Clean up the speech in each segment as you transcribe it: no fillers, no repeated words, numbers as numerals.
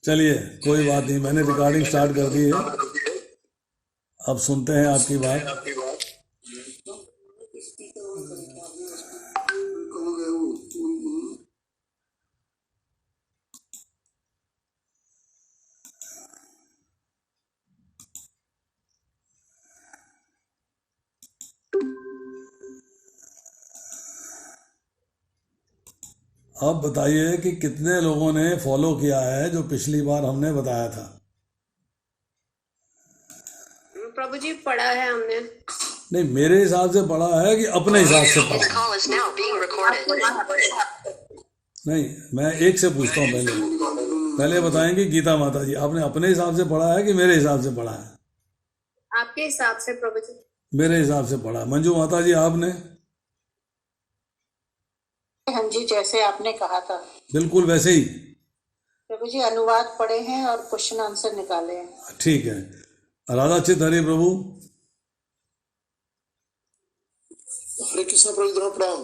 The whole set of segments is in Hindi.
चलिए, कोई बात नहीं, मैंने रिकॉर्डिंग स्टार्ट कर दी है। अब सुनते हैं आपकी बात। अब बताइए कि कितने लोगों ने फॉलो किया है जो पिछली बार हमने बताया था। प्रभु जी पढ़ा है हमने। नहीं, मेरे हिसाब से पढ़ा है कि अपने हिसाब से पढ़ा है? नहीं, मैं एक से पूछता हूँ। पहले बताएंगे गीता माता जी, आपने अपने हिसाब से पढ़ा है कि मेरे हिसाब से पढ़ा है? आपके हिसाब से प्रभु जी। मेरे हिसाब से पढ़ा। मंजू माता जी, आपने? हाँ जी, जैसे आपने कहा था बिल्कुल वैसे ही। प्रभु जी अनुवाद पढ़े हैं और क्वेश्चन आंसर निकाले हैं। ठीक है। राधा चित हरि प्रभु। हरे कृष्ण प्रभु, प्रणाम।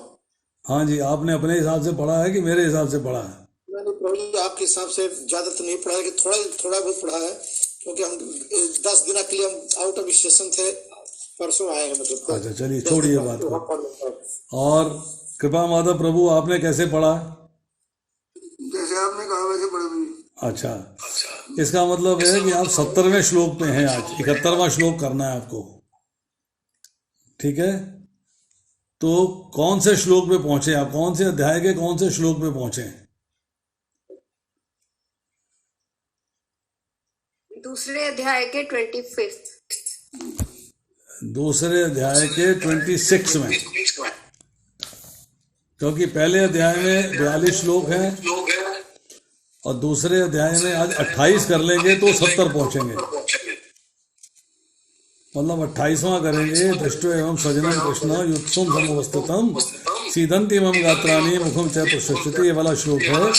हाँ जी, आपने अपने हिसाब से पढ़ा है कि मेरे हिसाब से पढ़ा है? मैंने प्रभु जी आपके हिसाब से ज्यादा तो नहीं पढ़ा है, कि थोड़ा बहुत पढ़ा है, क्योंकि हम 10 दिन के लिए हम आउट ऑफ स्टेशन थे, परसों आए हैं मतलब। अच्छा, चलिए छोड़िए बात को। और कृपा माधव प्रभु, आपने कैसे पढ़ा? जैसे आपने कहा वैसे पढ़ा। अच्छा, इसका मतलब है कि आप 70वें श्लोक पे हैं। आज 71वां श्लोक करना है आपको, ठीक है? तो कौन से श्लोक पे पहुंचे आप? कौन से अध्याय के कौन से श्लोक पे पहुंचे? दूसरे अध्याय के 25। दूसरे अध्याय के 26 में, क्योंकि पहले अध्याय में 42 श्लोक हैं और दूसरे अध्याय में आज 28 कर लेंगे तो 70 पहुंचेंगे। मतलब 28वां करेंगे। दृष्टो एवं सजनम कृष्ण युत्सुम समवस्थितम सीदंती मम गात्राणी मुखम च प्रशस्ति, ये वाला श्लोक है।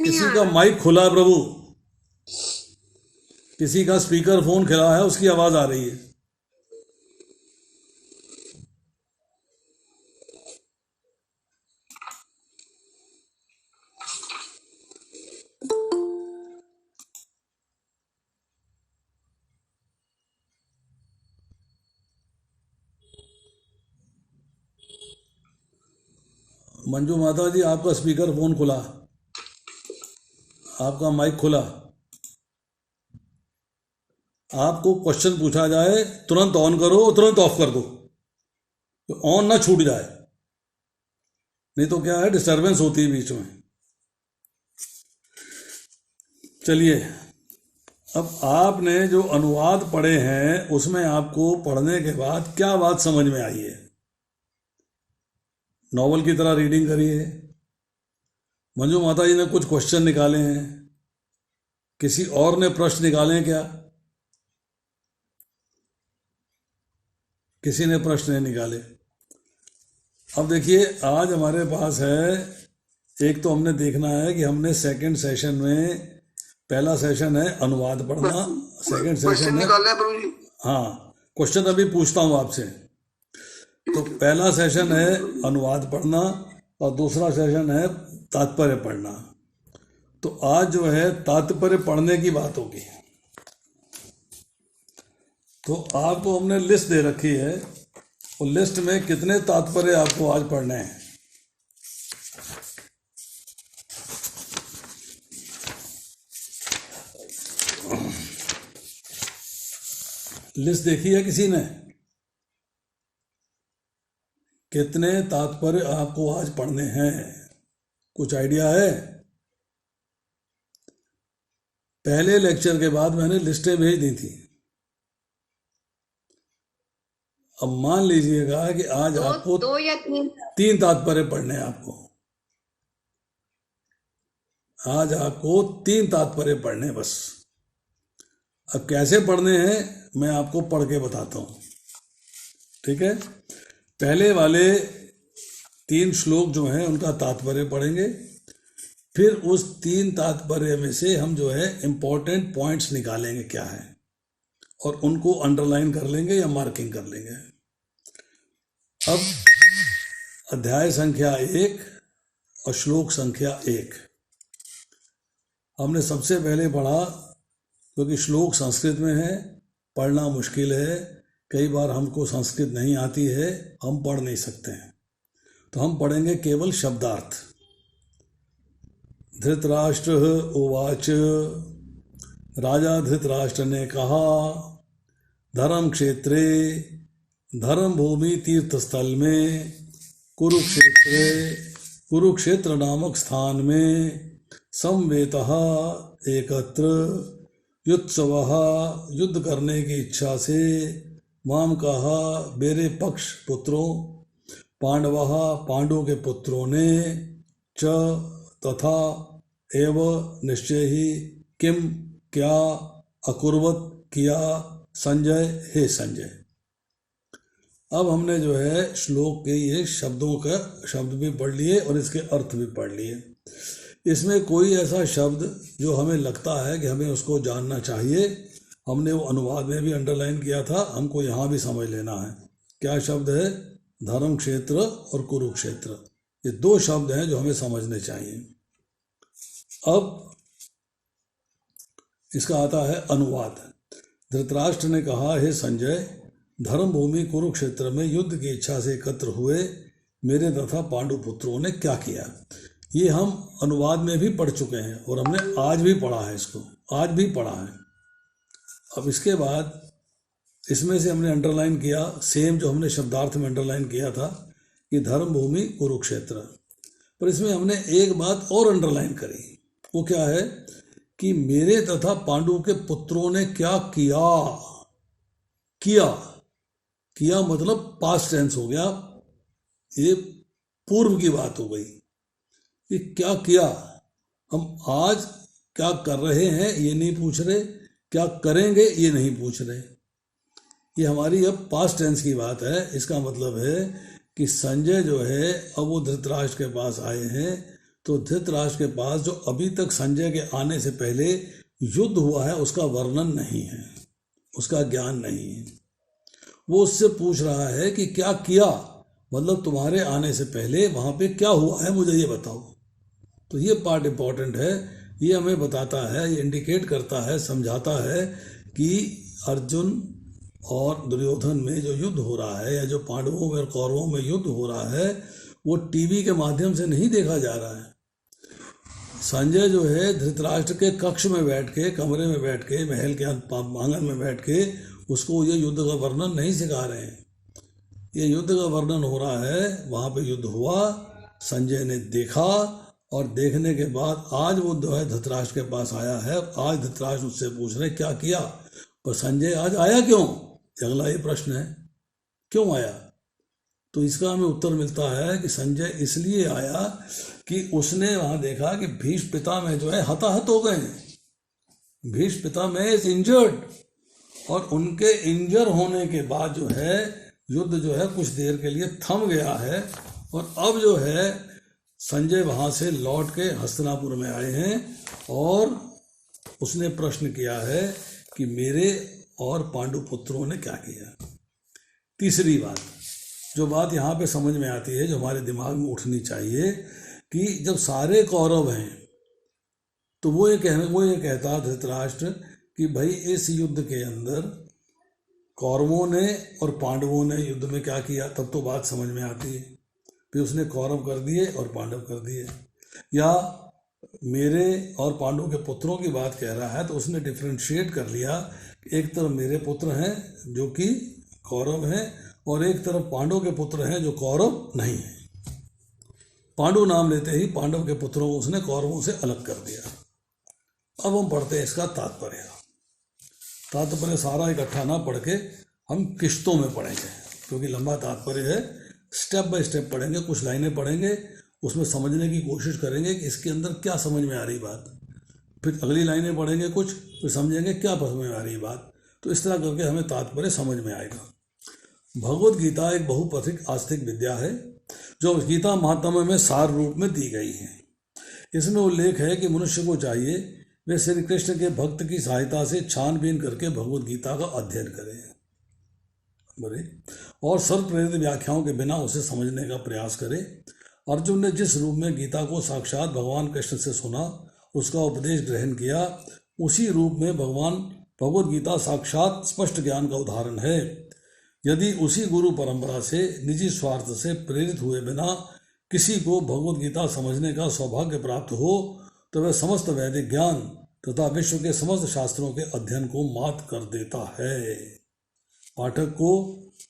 किसी का माइक खुला है प्रभु, किसी का स्पीकर फोन खुला है, उसकी आवाज आ रही है। मंजू माता जी, आपका स्पीकर फोन खुला, आपका माइक खुला। आपको क्वेश्चन पूछा जाए तुरंत ऑन करो, तुरंत ऑफ कर दो, तो ऑन ना छूट जाए, नहीं तो क्या है, डिस्टरबेंस होती है बीच में। चलिए, अब आपने जो अनुवाद पढ़े हैं उसमें आपको पढ़ने के बाद क्या बात समझ में आई है? नॉवल की तरह रीडिंग करिए। मंजू माता जी ने कुछ क्वेश्चन निकाले हैं, किसी और ने प्रश्न निकाले क्या? किसी ने प्रश्न नहीं निकाले। अब देखिए, आज हमारे पास है, एक तो हमने देखना है कि हमने सेकंड सेशन में, पहला सेशन है अनुवाद पढ़ना, सेकंड सेशन है, हाँ क्वेश्चन अभी पूछता हूं आपसे। तो पहला सेशन है अनुवाद पढ़ना और दूसरा सेशन है तात्पर्य पढ़ना। तो आज जो है तात्पर्य पढ़ने की बात होगी। तो आपको हमने लिस्ट दे रखी है, और लिस्ट में कितने तात्पर्य आपको आज पढ़ने हैं? लिस्ट देखी है किसी ने? कितने तात्पर्य आपको आज पढ़ने हैं? कुछ आइडिया है? पहले लेक्चर के बाद मैंने लिस्टें भेज दी थी। अब मान लीजिएगा कि आज आपको 2 या 3 तात्पर्य पढ़ने हैं। आपको आज आपको 3 तात्पर्य पढ़ने, बस। अब कैसे पढ़ने हैं मैं आपको पढ़ के बताता हूं, ठीक है? पहले वाले 3 श्लोक जो हैं उनका तात्पर्य पढ़ेंगे, फिर उस 3 तात्पर्य में से हम जो है इंपॉर्टेंट पॉइंट्स निकालेंगे क्या है, और उनको अंडरलाइन कर लेंगे या मार्किंग कर लेंगे। अब अध्याय संख्या 1 और श्लोक संख्या 1 हमने सबसे पहले पढ़ा, क्योंकि श्लोक संस्कृत में है, पढ़ना मुश्किल है, कई बार हमको संस्कृत नहीं आती है, हम पढ़ नहीं सकते हैं, तो हम पढ़ेंगे केवल शब्दार्थ। धृतराष्ट्र उवाच, राजा धृतराष्ट्र ने कहा, धर्म क्षेत्रे, धर्म भूमि तीर्थ स्थल में, कुरुक्षेत्र नामक स्थान में, समवेतः एकत्र युत्सवः, युद्ध करने की इच्छा से, माम कहा, मेरे पक्ष पुत्रों, पांडवः, पांडवों के पुत्रों ने, च तथा, एव निश्चय ही, किम क्या, अकुर्वत किया, संजय हे संजय। अब हमने जो है श्लोक के ये शब्दों का शब्द भी पढ़ लिए और इसके अर्थ भी पढ़ लिए। इसमें कोई ऐसा शब्द जो हमें लगता है कि हमें उसको जानना चाहिए, हमने वो अनुवाद में भी अंडरलाइन किया था, हमको यहाँ भी समझ लेना है। क्या शब्द है? धर्म क्षेत्र और कुरुक्षेत्र, ये दो शब्द हैं जो हमें समझने चाहिए। अब इसका आता है अनुवाद। धृतराष्ट्र ने कहा, हे संजय, धर्म भूमि कुरुक्षेत्र में युद्ध की इच्छा से एकत्र हुए मेरे तथा पांडु पुत्रों ने क्या किया। ये हम अनुवाद में भी पढ़ चुके हैं और हमने आज भी पढ़ा है, इसको आज भी पढ़ा है। अब इसके बाद इसमें से हमने अंडरलाइन किया, सेम जो हमने शब्दार्थ में अंडरलाइन किया था कि धर्म भूमि कुरुक्षेत्र, पर इसमें हमने एक बात और अंडरलाइन करी। वो क्या है कि मेरे तथा पांडु के पुत्रों ने क्या किया। किया मतलब पास्ट टेंस हो गया, ये पूर्व की बात हो गई। ये क्या किया, हम आज क्या कर रहे हैं ये नहीं पूछ रहे, क्या करेंगे ये नहीं पूछ रहे, ये हमारी अब पास्ट टेंस की बात है। इसका मतलब है कि संजय जो है अब वो धृतराष्ट्र के पास आए हैं, तो धृतराष्ट्र के पास जो अभी तक संजय के आने से पहले युद्ध हुआ है उसका वर्णन नहीं है, उसका ज्ञान नहीं है। वो उससे पूछ रहा है कि क्या किया, मतलब तुम्हारे आने से पहले वहां पे क्या हुआ है मुझे ये बताओ। तो ये पार्ट इंपॉर्टेंट है, ये हमें बताता है, ये इंडिकेट करता है, समझाता है कि अर्जुन और दुर्योधन में जो युद्ध हो रहा है या जो पांडवों में और कौरवों में युद्ध हो रहा है वो टीवी के माध्यम से नहीं देखा जा रहा है। संजय जो है धृतराष्ट्र के कक्ष में बैठ के, कमरे में बैठ के, महल के आंगन में बैठ के उसको ये युद्ध का वर्णन नहीं सिखा रहे हैं। ये युद्ध का वर्णन हो रहा है, वहाँ पे युद्ध हुआ, संजय ने देखा और देखने के बाद आज वो जो है धृतराष्ट्र के पास आया है। आज धृतराष्ट्र उससे पूछ रहे क्या किया, पर संजय आज आया क्यों, अगला ये प्रश्न है, क्यों आया। तो इसका हमें उत्तर मिलता है कि संजय इसलिए आया कि उसने वहां देखा कि भीष्म पितामह जो है हताहत हो गए। भीष्म पितामह इज इंजर्ड और उनके इंजर होने के बाद जो है युद्ध जो है कुछ देर के लिए थम गया है और अब जो है संजय वहां से लौट के हस्तिनापुर में आए हैं और उसने प्रश्न किया है कि मेरे और पांडु पुत्रों ने क्या किया। तीसरी बात, जो बात यहाँ पे समझ में आती है, जो हमारे दिमाग में उठनी चाहिए कि जब सारे कौरव हैं तो वो ये कहता धृतराष्ट्र कि भाई इस युद्ध के अंदर कौरवों ने और पांडवों ने युद्ध में क्या किया, तब तो बात समझ में आती है। फिर उसने कौरव कर दिए और पांडव कर दिए, या मेरे और पांडवों के पुत्रों की बात कह रहा है तो उसने डिफ्रेंशिएट कर लिया, एक तरफ मेरे पुत्र हैं जो कि कौरव हैं और एक तरफ पांडव के पुत्र हैं जो कौरव नहीं हैं। पांडु नाम लेते ही पांडव के पुत्रों को उसने कौरवों से अलग कर दिया। अब हम पढ़ते हैं इसका तात्पर्य सारा इकट्ठा ना पढ़ के हम किश्तों में पढ़ेंगे, क्योंकि लंबा तात्पर्य है। स्टेप बाय स्टेप पढ़ेंगे, कुछ लाइनें पढ़ेंगे, उसमें समझने की कोशिश करेंगे कि इसके अंदर क्या समझ में आ रही बात, फिर अगली लाइनें पढ़ेंगे कुछ, फिर समझेंगे क्या समझ में आ रही बात। तो इस तरह करके हमें तात्पर्य समझ में आएगा। भगवद गीता एक बहुपथिक आस्तिक विद्या है जो गीता महात्म्य में सार रूप में दी गई है। इसमें उल्लेख है कि मनुष्य को चाहिए वे श्री कृष्ण के भक्त की सहायता से छानबीन करके भगवद गीता का अध्ययन करें और सर्व प्रेरित व्याख्याओं के बिना उसे समझने का प्रयास करें। अर्जुन ने जिस रूप में गीता को साक्षात भगवान कृष्ण से सुना उसका उपदेश ग्रहण किया, उसी रूप में भगवान भगवद गीता साक्षात स्पष्ट ज्ञान का उदाहरण है। यदि उसी गुरु परंपरा से निजी स्वार्थ से प्रेरित हुए बिना किसी को भगवद गीता समझने का सौभाग्य प्राप्त हो तो वह समस्त वैदिक ज्ञान तथा विश्व के समस्त शास्त्रों के अध्ययन को मात कर देता है। पाठक को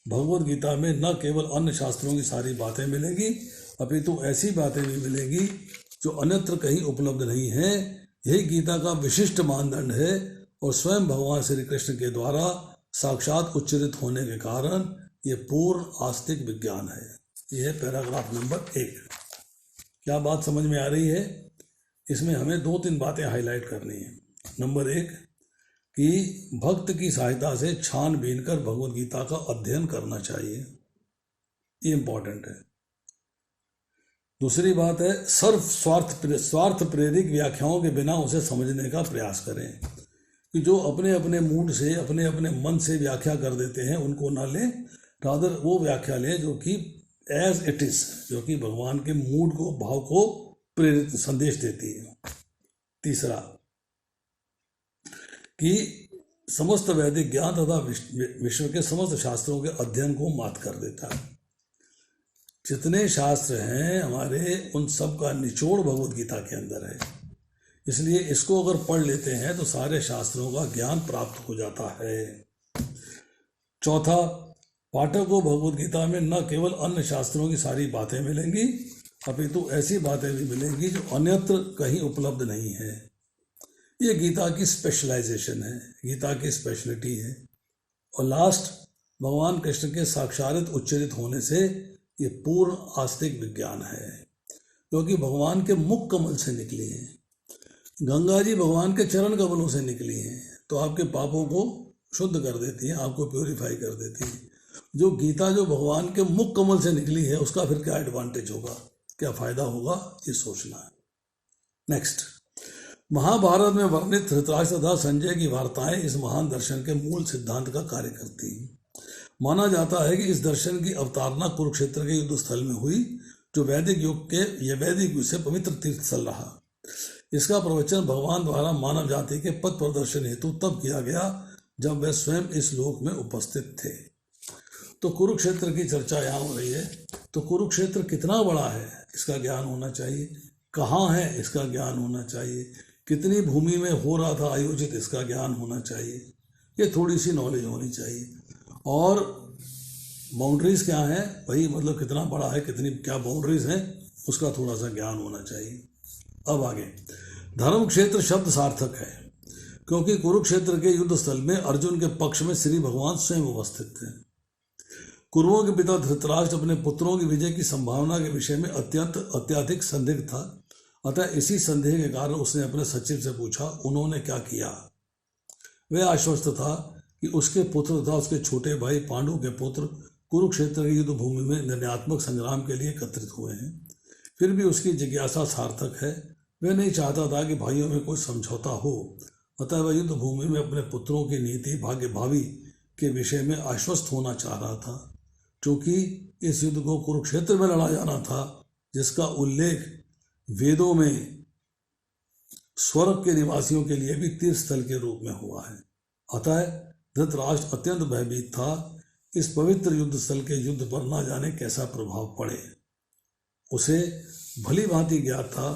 भगवद गीता में न केवल अन्य शास्त्रों की सारी बातें मिलेंगी, अपितु ऐसी बातें भी मिलेंगी जो अन्यत्र कहीं उपलब्ध नहीं है। यही गीता का विशिष्ट मानदंड है और स्वयं भगवान श्री कृष्ण के द्वारा साक्षात उच्चरित होने के कारण ये पूर्ण आस्तिक विज्ञान है। यह है पैराग्राफ नंबर 1। क्या बात समझ में आ रही है? इसमें हमें 2-3 बातें हाईलाइट करनी है। नंबर 1 कि भक्त की सहायता से छानबीन कर भगवद गीता का अध्ययन करना चाहिए, ये इंपॉर्टेंट है। दूसरी बात है स्वार्थ प्रेरित व्याख्याओं के बिना उसे समझने का प्रयास करें, कि जो अपने अपने मूड से अपने अपने मन से व्याख्या कर देते हैं उनको ना लें, रादर वो व्याख्या लें जो कि एज इट इज, जो कि भगवान के मूड को, भाव को प्रेरित संदेश देती है। तीसरा कि समस्त वैदिक ज्ञान तथा विश्व के समस्त शास्त्रों के अध्ययन को मात कर देता है। जितने शास्त्र हैं हमारे, उन सब का निचोड़ भगवद गीता के अंदर है। इसलिए इसको अगर पढ़ लेते हैं तो सारे शास्त्रों का ज्ञान प्राप्त हो जाता है। चौथा, पाठक को भगवद गीता में न केवल अन्य शास्त्रों की सारी बातें मिलेंगी, अपितु ऐसी बातें भी मिलेंगी जो अन्यत्र कहीं उपलब्ध नहीं है। ये गीता की स्पेशलाइजेशन है, गीता की स्पेशलिटी है। और लास्ट, भगवान कृष्ण के साक्षात उच्चरित होने से ये पूर्ण आस्तिक विज्ञान है, क्योंकि भगवान के मुख कमल से निकली है। गंगा जी भगवान के चरण कमलों से निकली हैं, तो आपके पापों को शुद्ध कर देती हैं, आपको प्योरीफाई कर देती हैं। जो गीता जो भगवान के मुख कमल से निकली है, उसका फिर क्या एडवांटेज होगा, क्या फायदा होगा, ये सोचना है। नेक्स्ट, महाभारत में वर्णित धृतराष्ट्र तथा संजय की वार्ताएं इस महान दर्शन के मूल सिद्धांत का कार्य करती हैं। माना जाता है कि इस दर्शन की अवतारणा कुरुक्षेत्र के युद्ध स्थल में हुई, जो वैदिक युग से पवित्र तीर्थ स्थल रहा। इसका प्रवचन भगवान द्वारा मानव जाति के पथ प्रदर्शन हेतु तब किया गया जब वे स्वयं इस लोक में उपस्थित थे। तो कुरुक्षेत्र की चर्चा यहाँ हो रही है, तो कुरुक्षेत्र कितना बड़ा है इसका ज्ञान होना चाहिए, कहाँ है इसका ज्ञान होना चाहिए, कितनी भूमि में हो रहा था आयोजित इसका ज्ञान होना चाहिए, ये थोड़ी सी नॉलेज होनी चाहिए। और बाउंड्रीज क्या हैं भाई, मतलब कितना बड़ा है, कितनी क्या बाउंड्रीज हैं, उसका थोड़ा सा ज्ञान होना चाहिए। अब आगे, धर्म क्षेत्र शब्द सार्थक है, क्योंकि कुरुक्षेत्र के युद्ध स्थल में अर्जुन के पक्ष में श्री भगवान स्वयं उपस्थित थे। कुरुओं के पिता धृतराष्ट्र अपने पुत्रों की विजय की संभावना के विषय में अत्यधिक संदिग्ध था। अतः इसी संदेह के कारण उसने अपने सचिव से पूछा, उन्होंने क्या किया। वह आश्वस्त था कि उसके पुत्र तथा उसके छोटे भाई पांडु के पुत्र कुरुक्षेत्र की युद्ध भूमि में निर्णयात्मक संग्राम के लिए एकत्रित हुए हैं। फिर भी उसकी जिज्ञासा सार्थक है। वह नहीं चाहता था कि भाइयों में कोई समझौता हो, अतः वह युद्ध भूमि में अपने पुत्रों की नीति भाग्य भावी के विषय में आश्वस्त होना चाह रहा था, क्योंकि इस युद्ध को कुरुक्षेत्र में लड़ा जाना था, जिसका उल्लेख वेदों में स्वर्ग के निवासियों के लिए भी तीर्थ स्थल के रूप में हुआ है। अतः धृतराष्ट्र अत्यंत भयभीत था, इस पवित्र युद्ध स्थल के युद्ध पर न जाने कैसा प्रभाव पड़े। उसे भली भांति ज्ञात था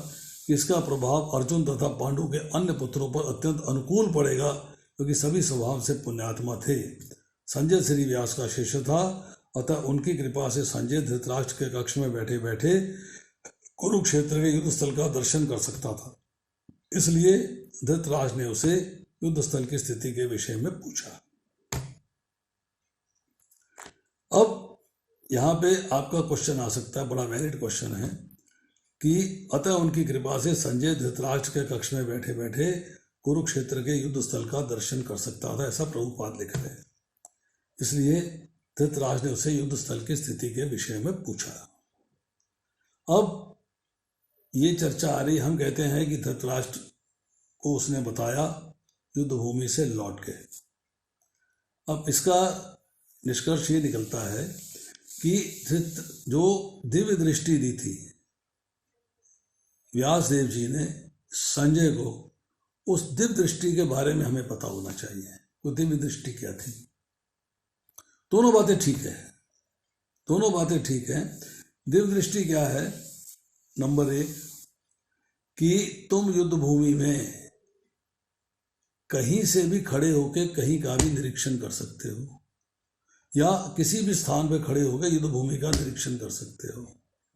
कि इसका प्रभाव अर्जुन तथा पांडु के अन्य पुत्रों पर अत्यंत अनुकूल पड़ेगा, क्योंकि सभी स्वभाव से पुण्यात्मा थे। संजय श्री व्यास का शिष्य था, अतः उनकी कृपा से संजय धृतराष्ट्र के कक्ष में बैठे बैठे कुरुक्षेत्र के युद्ध स्थल का दर्शन कर सकता था। इसलिए धृतराष्ट्र ने उसे युद्ध स्थल की स्थिति के विषय में पूछा। अब यहाँ पे आपका क्वेश्चन आ सकता है, बड़ा वैलिड क्वेश्चन है कि अतः उनकी कृपा से संजय धृतराष्ट्र के कक्ष में बैठे बैठे कुरुक्षेत्र के युद्ध स्थल का दर्शन कर सकता था, ऐसा प्रभुपाद लिख रहे हैं। इसलिए धृतराष्ट्र ने उसे युद्ध स्थल की स्थिति के विषय में पूछा। अब ये चर्चा आ रही, हम कहते हैं कि धृतराष्ट्र को उसने बताया युद्ध भूमि से लौट के। अब इसका निष्कर्ष ये निकलता है कि जो दिव्य दृष्टि दी थी व्यास देव जी ने संजय को उस दिव्य दृष्टि के बारे में हमें पता होना चाहिए, वो दिव्य दृष्टि क्या थी। दोनों बातें ठीक है, दोनों बातें ठीक हैं। दिव्य दृष्टि क्या है? नंबर 1 कि तुम युद्ध भूमि में कहीं से भी खड़े होकर कहीं का भी निरीक्षण कर सकते हो, या किसी भी स्थान पर खड़े होकर युद्ध भूमि का निरीक्षण कर सकते हो,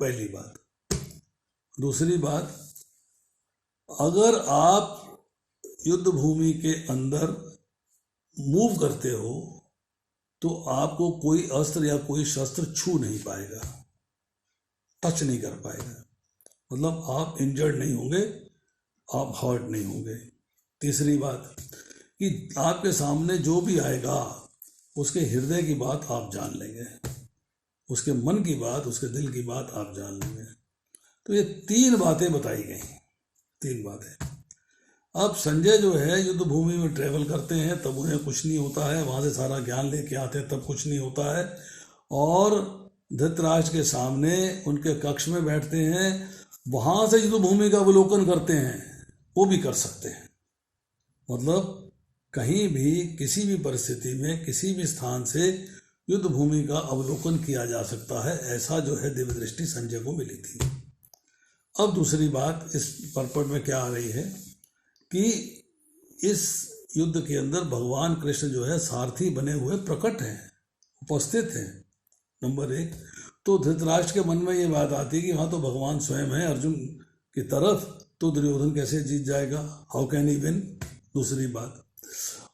पहली बात। दूसरी बात, अगर आप युद्ध भूमि के अंदर मूव करते हो तो आपको कोई अस्त्र या कोई शस्त्र छू नहीं पाएगा, टच नहीं कर पाएगा, मतलब आप इंजर्ड नहीं होंगे, आप हर्ट नहीं होंगे। तीसरी बात कि आपके सामने जो भी आएगा उसके हृदय की बात आप जान लेंगे, उसके मन की बात, उसके दिल की बात आप जान लेंगे। तो ये 3 बातें बताई गई, 3 बातें। अब संजय जो है युद्ध भूमि में ट्रेवल करते हैं तब उन्हें कुछ नहीं होता है, वहाँ से सारा ज्ञान लेके आते हैं तब कुछ नहीं होता है, और धृतराष्ट्र के सामने उनके कक्ष में बैठते हैं, वहाँ से युद्ध भूमि का अवलोकन करते हैं, वो भी कर सकते हैं। मतलब कहीं भी किसी भी परिस्थिति में किसी भी स्थान से युद्ध भूमि का अवलोकन किया जा सकता है, ऐसा जो है दिव्य दृष्टि संजय को मिली थी। अब दूसरी बात इस परपट में क्या आ रही है कि इस युद्ध के अंदर भगवान कृष्ण जो है सारथी बने हुए प्रकट हैं, उपस्थित हैं, नंबर 1। तो धृतराष्ट्र के मन में ये बात आती है कि हाँ तो भगवान स्वयं है अर्जुन की तरफ, तो दुर्योधन कैसे जीत जाएगा, हाउ कैन ही विन, दूसरी बात।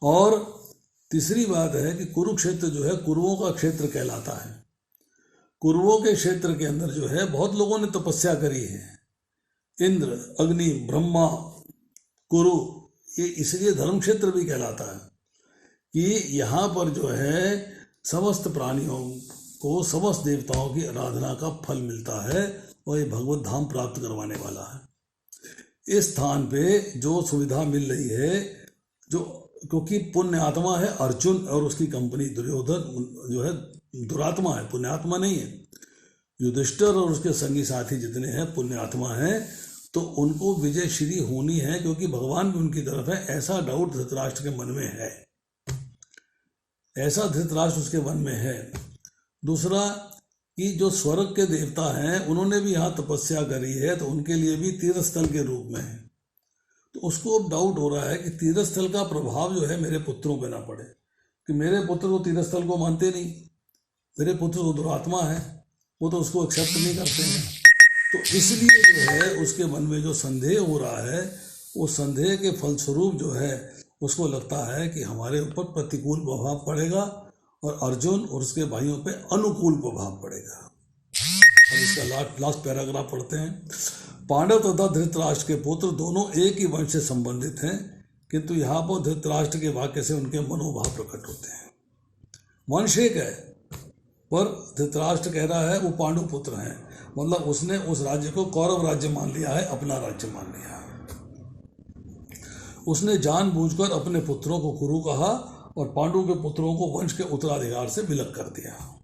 और तीसरी बात है कि कुरुक्षेत्र जो है कुरुओं का क्षेत्र कहलाता है। कुरुओं के क्षेत्र के अंदर जो है बहुत लोगों ने तपस्या करी है, इंद्र, अग्नि, ब्रह्मा, कुरु, ये इसलिए धर्म क्षेत्र भी कहलाता है कि यहाँ पर जो है समस्त प्राणियों को, समस्त देवताओं की आराधना का फल मिलता है और ये भगवत धाम प्राप्त करवाने वाला है। इस स्थान पे जो सुविधा मिल रही है, जो क्योंकि पुण्य आत्मा है अर्जुन और उसकी कंपनी, दुर्योधन जो है दुरात्मा है, पुण्यात्मा नहीं है। युधिष्ठिर और उसके संगी साथी जितने हैं पुण्य आत्मा हैं, तो उनको विजय श्री होनी है क्योंकि भगवान भी उनकी तरफ है, ऐसा डाउट धृतराष्ट्र के मन में है, ऐसा धृतराष्ट्र उसके मन में है। दूसरा कि जो स्वर्ग के देवता हैं उन्होंने भी यहाँ तपस्या करी है, तो उनके लिए भी तीर्थ स्थल के रूप में है, तो उसको अब डाउट हो रहा है कि तीर्थ स्थल का प्रभाव जो है मेरे पुत्रों पे ना पड़े, कि मेरे पुत्र तो तीर्थ स्थल को मानते नहीं, मेरे पुत्र तो दुरात्मा है, वो तो उसको एक्सेप्ट नहीं करते हैं। तो इसलिए जो है उसके मन में जो संदेह हो रहा है, वो संदेह के फलस्वरूप जो है उसको लगता है कि हमारे ऊपर प्रतिकूल प्रभाव पड़ेगा और अर्जुन और उसके भाइयों पे अनुकूल प्रभाव पड़ेगा। अब इसका लास्ट पैराग्राफ पढ़ते हैं। पांडव तथा धृतराष्ट्र के पुत्र दोनों एक ही वंश से संबंधित हैं, किंतु यहाँ पर धृतराष्ट्र के वाक्य से उनके मनोभाव प्रकट होते हैं। वंश एक है, पर धृतराष्ट्र कह रहा है वो पांडु पुत्र हैं, मतलब उसने उस राज्य को कौरव राज्य मान लिया है, अपना राज्य मान लिया है। उसने जानबूझकर अपने पुत्रों को कुरु कहा और पांडु के पुत्रों को वंश के उत्तराधिकार से विलग कर दिया।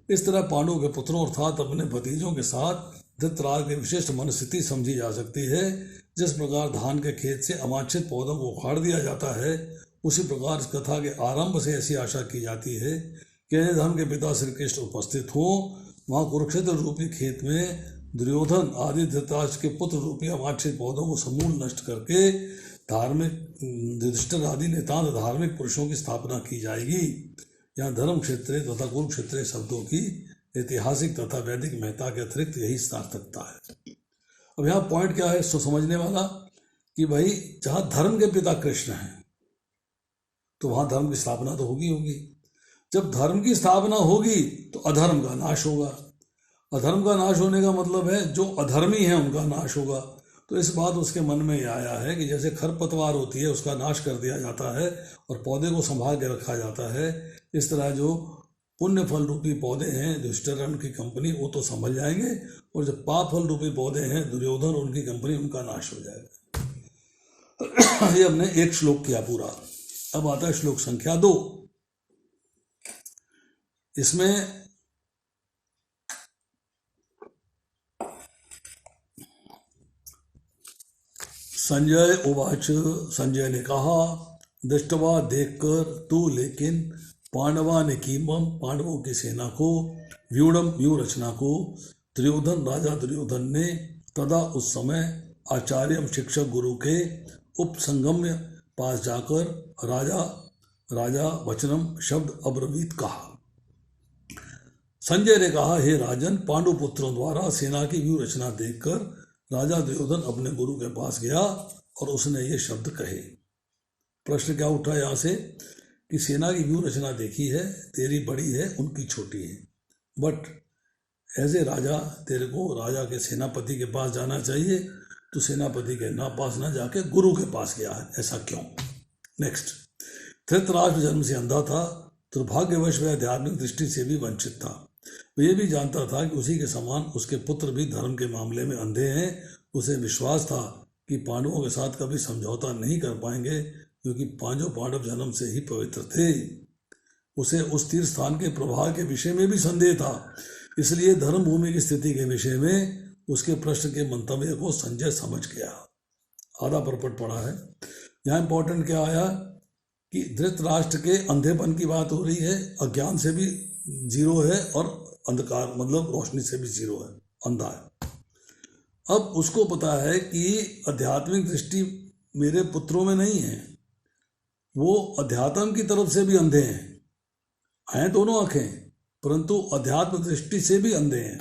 इस तरह पांडु के पुत्रों अर्थात अपने भतीजों के साथ धृतराष्ट्र की विशिष्ट मनस्थिति समझी जा सकती है। जिस प्रकार धान के खेत से अवांछित पौधों को उखाड़ दिया जाता है, उसी प्रकार इस कथा के आरंभ से ऐसी आशा की जाती है कि धर्म के पिता श्री कृष्ण उपस्थित हों। वहाँ कुरुक्षेत्र रूपी खेत में दुर्योधन आदि धृतराष्ट्र के पुत्र रूपी अवांछित पौधों को समूल नष्ट करके धार्मिक युधिष्ठिर आदि नितांत धार्मिक पुरुषों की स्थापना की जाएगी। यहाँ धर्म क्षेत्र तथा कुरुक्षेत्र शब्दों की ऐतिहासिक तथा वैदिक महत्ता के अतिरिक्त यही सार्थकता है। अब यहाँ पॉइंट क्या है समझने वाला कि भाई जहाँ धर्म के पिता कृष्ण हैं तो वहाँ धर्म की स्थापना तो होगी। जब धर्म की स्थापना होगी तो अधर्म का नाश होगा। अधर्म का नाश होने का मतलब है जो अधर्मी है उनका नाश होगा। तो इस बात उसके मन में आया है कि जैसे खरपतवार होती है उसका नाश कर दिया जाता है और पौधे को संभाल के रखा जाता है, इस तरह जो पुण्य फल रूपी पौधे हैं युधिष्ठिर उनकी कंपनी वो तो संभल जाएंगे, और जो पाप फल रूपी पौधे हैं दुर्योधन उनकी कंपनी उनका नाश हो जाएगा। ये हमने एक श्लोक किया पूरा। अब आता है श्लोक संख्या 2। इसमें संजय उवाच, संजय ने कहा, दृष्टवा देखकर तू लेकिन पांडवा ने कीमम, पांडवों की सेना को, व्यूढ़म व्यूह को, दुर्योधन राजा दुर्योधन ने तदा उस समय आचार्य शिक्षक गुरु के उपसंगम्य पास जाकर राजा वचनम शब्द अब्रवीत कहा। संजय ने कहा, हे राजन, पांडु पुत्रों द्वारा सेना की व्यूह रचना देखकर राजा दुर्योधन अपने गुरु के पास गया और उसने ये शब्द कहे। प्रश्न क्या उठा यहाँ से कि सेना की व्यूह रचना देखी है, तेरी बड़ी है, उनकी छोटी है, बट एज ए राजा तेरे को राजा के सेनापति के पास जाना चाहिए, तो सेनापति के पास ना जाके गुरु के पास गया है, ऐसा क्यों? नेक्स्ट, धृतराष्ट्र जन्म से अंधा था, दुर्भाग्यवश वह आध्यात्मिक दृष्टि से भी वंचित था। वह यह भी जानता था कि उसी के समान उसके पुत्र भी धर्म के मामले में अंधे हैं। उसे विश्वास था कि पांडवों के साथ कभी समझौता नहीं कर पाएंगे, क्योंकि पांचों पांडव जन्म से ही पवित्र थे। उसे उस तीर्थ स्थान के प्रवाह के विषय में भी संदेह था, इसलिए धर्म भूमि की स्थिति के विषय में उसके प्रश्न के मंतव्य को संजय समझ गया। आधा परपट पढ़ा है। यहाँ इंपॉर्टेंट क्या आया कि धृतराष्ट्र के अंधेपन की बात हो रही है, अज्ञान से भी जीरो है और अंधकार मतलब रोशनी से भी जीरो है, अंधा है। अब उसको पता है कि आध्यात्मिक दृष्टि मेरे पुत्रों में नहीं है, वो अध्यात्म की तरफ से भी अंधे हैं दोनों आंखें, परंतु अध्यात्म दृष्टि से भी अंधे हैं।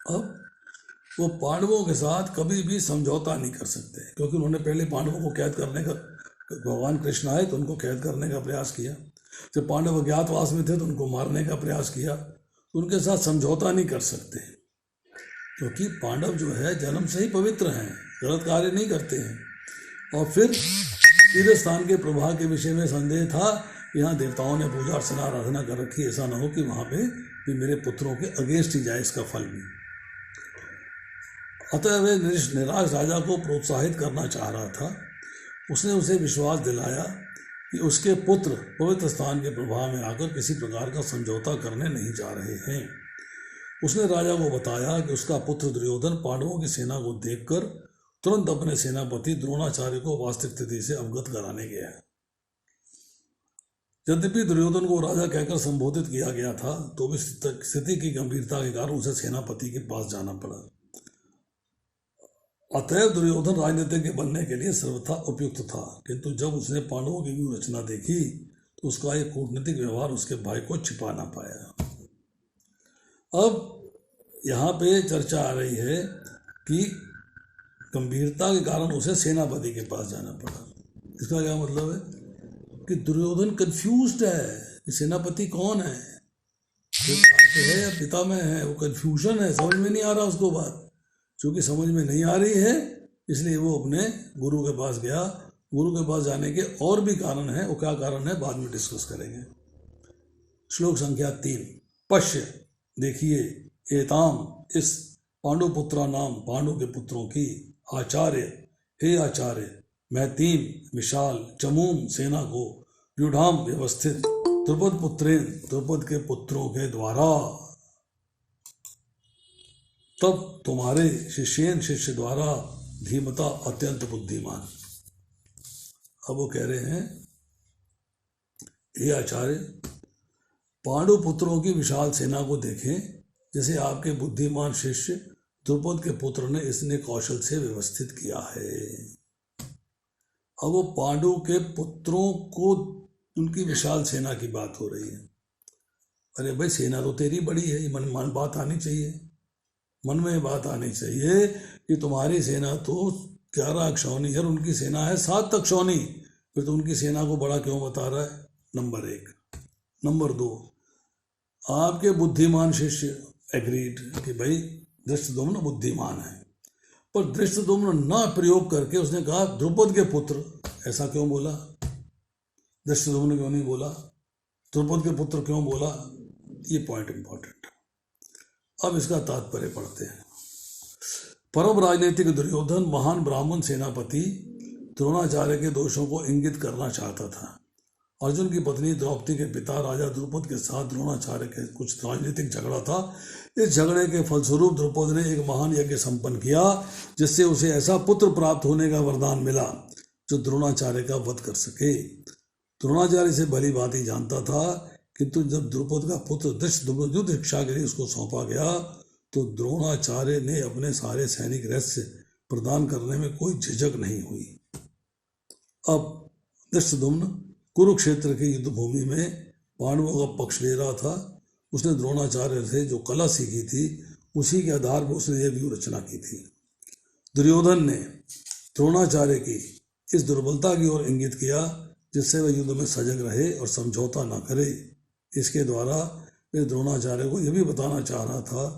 अब वो पांडवों के साथ कभी भी समझौता नहीं कर सकते, क्योंकि उन्होंने पहले पांडवों को कैद करने का, भगवान कृष्ण आए तो उनको कैद करने का प्रयास किया, जब पांडव अज्ञातवास में थे तो उनको मारने का प्रयास किया, तो उनके साथ समझौता नहीं कर सकते, क्योंकि पांडव जो है जन्म से ही पवित्र हैं, गलत कार्य नहीं करते हैं। और फिर तीर्थ स्थान के प्रभाव के विषय में संदेह था, यहाँ देवताओं ने पूजा अर्चना आराधना कर रखी, ऐसा ना हो कि वहाँ पे भी मेरे पुत्रों के अगेंस्ट ही जाए इसका फल भी। अतः वे निराश राजा को प्रोत्साहित करना चाह रहा था। उसने उसे विश्वास दिलाया कि उसके पुत्र पवित्र स्थान के प्रभाव में आकर किसी प्रकार का समझौता करने नहीं जा रहे हैं। उसने राजा को बताया कि उसका पुत्र दुर्योधन पांडवों की सेना को देखकर तुरंत अपने सेनापति द्रोणाचार्य को वास्तविक स्थिति से अवगत कराने गया है। यद्यपि दुर्योधन को राजा कहकर संबोधित किया गया था, तो भी स्थिति की गंभीरता के कारण उसे सेनापति के पास जाना पड़ा। अतएव दुर्योधन राजनीतिज्ञ बनने के लिए सर्वथा उपयुक्त था, किंतु जब उसने पांडवों की व्यूह रचना देखी तो उसका एक कूटनीतिक व्यवहार उसके भाई को छिपा ना पाया। अब यहाँ पे चर्चा आ रही है कि गंभीरता के कारण उसे सेनापति के पास जाना पड़ा। इसका क्या मतलब है कि दुर्योधन कंफ्यूज्ड है कि सेनापति कौन है या पिता में है, वो कंफ्यूजन है, समझ में नहीं आ रहा उसको बात। क्योंकि समझ में नहीं आ रही है, इसलिए वो अपने गुरु के पास गया। गुरु के पास जाने के और भी कारण है, वो क्या कारण है बाद में डिस्कस करेंगे। श्लोक संख्या 3, पश्य देखिए, एताम इस पांडुपुत्रा नाम पांडु के पुत्रों की, आचार्य हे आचार्य, मैं 3 विशाल चमूम सेना को व्यूढ़ाम व्यवस्थित द्रुपद पुत्रेन, द्रुपद के पुत्रों के द्वारा, तब तुम्हारे शिष्य द्वारा धीमता अत्यंत बुद्धिमान। अब वो कह रहे हैं, हे आचार्य, पांडु पुत्रों की विशाल सेना को देखें, जैसे आपके बुद्धिमान शिष्य द्रुपद के पुत्र ने इसने कौशल से व्यवस्थित किया है। अब वो पांडु के पुत्रों को, उनकी विशाल सेना की बात हो रही है। अरे भाई, सेना तो तेरी बड़ी है, ये मन बात आनी चाहिए, मन में बात आनी चाहिए कि तुम्हारी सेना तो 11 अक्षौणी है, उनकी सेना है 7 अक्षौणी, फिर तो उनकी सेना को बड़ा क्यों बता रहा है? नंबर 1। नंबर 2, आपके बुद्धिमान शिष्य एग्रीड कि भाई धृष्टद्युम्न बुद्धिमान है, पर धृष्टद्युम्न ना प्रयोग करके उसने कहा द्रुपद के पुत्र, ऐसा क्यों बोला? धृष्टद्युम्न क्यों नहीं बोला? द्रुपद के पुत्र क्यों बोला? ये पॉइंट इंपॉर्टेंट। अब इसका तात्पर्य पढ़ते हैं। परम राजनीतिक दुर्योधन महान ब्राह्मण सेनापति द्रोणाचार्य के दोषों को इंगित करना चाहता था। अर्जुन की पत्नी द्रौपदी के पिता राजा द्रुपद के साथ द्रोणाचार्य के कुछ राजनीतिक झगड़ा था, इस झगड़े के फलस्वरूप द्रौपदी ने एक महान यज्ञ संपन्न किया, जिससे उसे ऐसा पुत्र प्राप्त होने का वरदान मिला जो द्रोणाचार्य का वध कर सके। द्रोणाचार्य से भली भांति जानता था, किंतु जब द्रुपद का पुत्र धृष्टद्युम्न युद्ध शिक्षा के लिए उसको सौंपा गया तो द्रोणाचार्य ने अपने सारे सैनिक रहस्य प्रदान करने में कोई झिझक नहीं हुई। अब धृष्टद्युम्न कुरुक्षेत्र की युद्ध भूमि में पांडवों का पक्ष ले रहा था। उसने द्रोणाचार्य से जो कला सीखी थी उसी के आधार पर उसने यह व्यूह रचना की थी। दुर्योधन ने द्रोणाचार्य की इस दुर्बलता की ओर इंगित किया, जिससे वह युद्ध में सजग रहे और समझौता न करे। इसके द्वारा वे द्रोणाचार्य को यह भी बताना चाह रहा था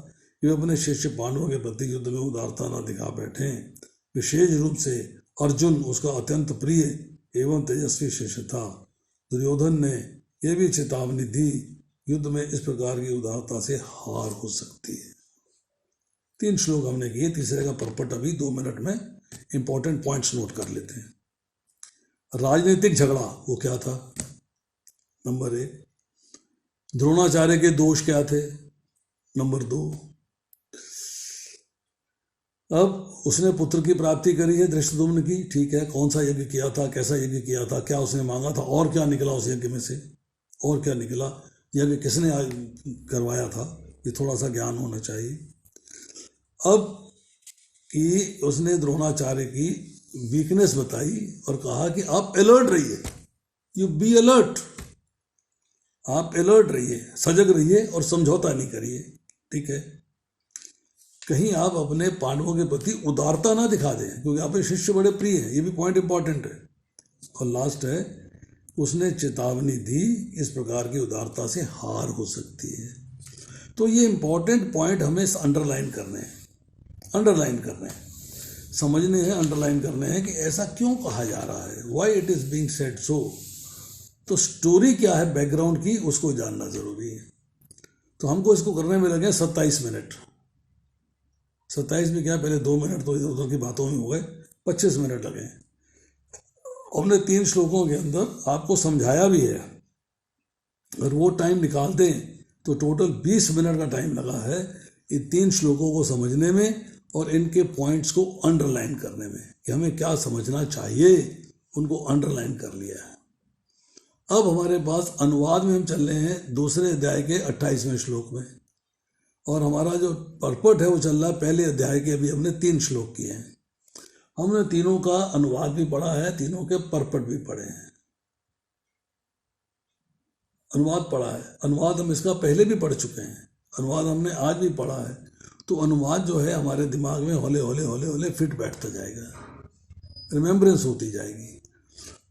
कि वे अपने शिष्य पांडवों के प्रति युद्ध में उदारता न दिखा बैठें। विशेष रूप से अर्जुन उसका अत्यंत प्रिय एवं तेजस्वी शिष्य था। दुर्योधन ने यह भी चेतावनी दी, युद्ध में इस प्रकार की उदारता से हार हो सकती है। 3 श्लोक हमने किए, तीसरे का परपट अभी 2 मिनट में इंपॉर्टेंट पॉइंट्स नोट कर लेते हैं। राजनीतिक झगड़ा वो क्या था? नंबर 1, द्रोणाचार्य के दोष क्या थे? नंबर 2, अब उसने पुत्र की प्राप्ति करी है धृष्टद्युम्न की, ठीक है, कौन सा यज्ञ किया था, कैसा यज्ञ किया था, क्या उसने मांगा था और क्या निकला उस यज्ञ में से, और क्या निकला, यज्ञ किसने करवाया था, ये थोड़ा सा ज्ञान होना चाहिए। अब कि उसने द्रोणाचार्य की वीकनेस बताई और कहा कि आप अलर्ट रहिए, यू बी अलर्ट, आप अलर्ट रहिए, सजग रहिए और समझौता नहीं करिए, ठीक है। कहीं आप अपने पांडवों के प्रति उदारता ना दिखा दें, क्योंकि आपके शिष्य बड़े प्रिय हैं, ये भी पॉइंट इंपॉर्टेंट है। और लास्ट है, उसने चेतावनी दी, इस प्रकार की उदारता से हार हो सकती है। तो ये इंपॉर्टेंट पॉइंट हमें अंडरलाइन करने हैं, समझने हैं, अंडरलाइन करने हैं कि ऐसा क्यों कहा जा रहा है, why it is being said so. तो स्टोरी क्या है बैकग्राउंड की, उसको जानना जरूरी है। तो हमको इसको करने में लगे 27 मिनट। 27 में क्या, पहले 2 मिनट तो इधर उधर की बातों में हो गए, 25 मिनट लगे। हमने 3 श्लोकों के अंदर आपको समझाया भी है, अगर वो टाइम निकाल दें तो टोटल 20 मिनट का टाइम लगा है इन 3 श्लोकों को समझने में और इनके पॉइंट्स को अंडरलाइन करने में, कि हमें क्या समझना चाहिए, उनको अंडरलाइन कर लिया है। अब हमारे पास अनुवाद में हम चल रहे हैं दूसरे अध्याय के 28वें श्लोक में, और हमारा जो परपट है वो चल रहा है पहले अध्याय के। अभी हमने 3 श्लोक किए हैं, हमने तीनों का अनुवाद भी पढ़ा है, तीनों के परपट भी पढ़े हैं। अनुवाद पढ़ा है, अनुवाद हम इसका पहले भी पढ़ चुके हैं, अनुवाद हमने आज भी पढ़ा है। तो अनुवाद जो है हमारे दिमाग में हौले हौले हौले हौले फिट बैठता जाएगा, रिमेम्बरेंस होती जाएगी।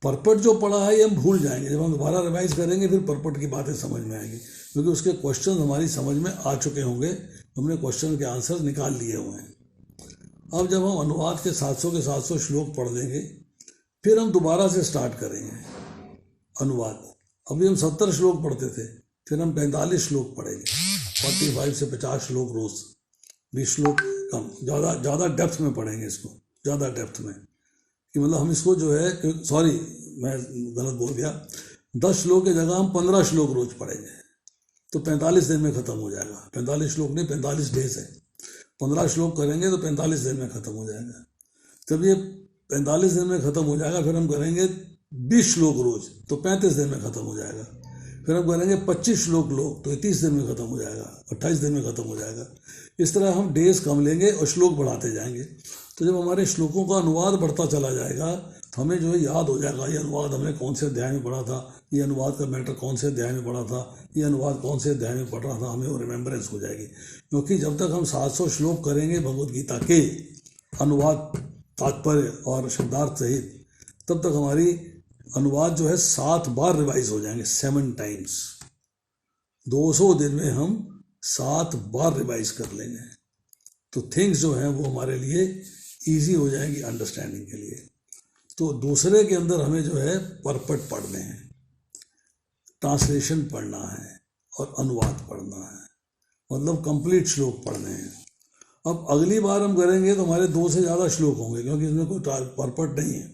परपट जो पढ़ा है ये हम भूल जाएंगे, जब हम दोबारा रिवाइज करेंगे फिर परपट की बातें समझ में आएंगी, क्योंकि उसके क्वेश्चन हमारी समझ में आ चुके होंगे, हमने क्वेश्चन के आंसर निकाल लिए हुए हैं। अब जब हम अनुवाद के 700 के 700 श्लोक पढ़ लेंगे, फिर हम दोबारा से स्टार्ट करेंगे अनुवाद। अभी हम 70 श्लोक पढ़ते थे, फिर हम 45 श्लोक पढ़ेंगे, 45 से 50 श्लोक रोज, 20 श्लोक कम, ज़्यादा डेप्थ में पढ़ेंगे इसको, ज़्यादा डेप्थ में, कि मतलब हम इसको जो है, सॉरी मैं गलत बोल गया, 10 श्लोक की जगह हम 15 श्लोक रोज पढ़ेंगे, तो 45 दिन में ख़त्म हो जाएगा। 45 श्लोक नहीं, 45 डेज है, 15 श्लोक करेंगे तो 45 दिन में ख़त्म हो जाएगा। जब ये 45 दिन में ख़त्म हो जाएगा, फिर हम करेंगे 20 श्लोक रोज, तो 35 दिन में ख़त्म हो जाएगा। फिर हम करेंगे 25 श्लोक लो, तो 30 दिन में ख़त्म हो जाएगा, 28 दिन में ख़त्म हो जाएगा। इस तरह हम डेज कम लेंगे और श्लोक बढ़ाते जाएंगे। तो जब हमारे श्लोकों का अनुवाद बढ़ता चला जाएगा तो हमें जो है याद हो जाएगा, ये अनुवाद हमने कौन से अध्याय में पढ़ा था, ये अनुवाद का मैटर कौन से अध्याय में पढ़ा था, ये अनुवाद कौन से अध्याय में पढ़ रहा था, हमें वो रिमेम्बरेंस हो जाएगी। क्योंकि जब तक हम 700 श्लोक करेंगे भगवद गीता के अनुवाद, तात्पर्य और शब्दार्थ सहित, तब तक हमारी अनुवाद जो है 7 बार रिवाइज हो जाएंगे, 7 टाइम्स। 200 दिन में हम 7 बार रिवाइज कर लेंगे, तो थिंग्स जो हैं वो हमारे लिए ईजी हो जाएंगी अंडरस्टैंडिंग के लिए। तो दूसरे के अंदर हमें जो है परपट पढ़ने हैं, ट्रांसलेशन पढ़ना है और अनुवाद पढ़ना है, मतलब कंप्लीट श्लोक पढ़ने हैं। अब अगली बार हम करेंगे तो हमारे 2 से ज़्यादा श्लोक होंगे, क्योंकि इसमें कोई परपट नहीं है।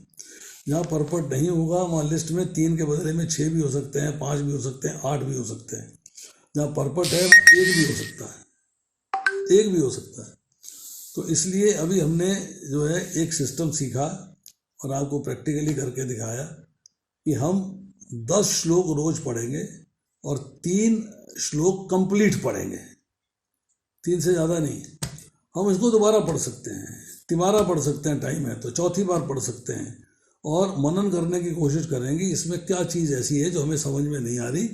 जहाँ परपट नहीं होगा वहाँ लिस्ट में 3 के बदले में 6 भी हो सकते हैं, 5 भी हो सकते हैं, 8 भी हो सकते हैं। जहाँ परपट है 1 भी हो सकता है, एक भी हो सकता है। तो इसलिए अभी हमने जो है एक सिस्टम सीखा और आपको प्रैक्टिकली करके दिखाया कि हम 10 श्लोक रोज पढ़ेंगे और 3 श्लोक कंप्लीट पढ़ेंगे, 3 से ज़्यादा नहीं। हम इसको दोबारा पढ़ सकते हैं, तिबारा पढ़ सकते हैं, टाइम है तो चौथी बार पढ़ सकते हैं, और मनन करने की कोशिश करेंगे इसमें क्या चीज़ ऐसी है जो हमें समझ में नहीं आ रही,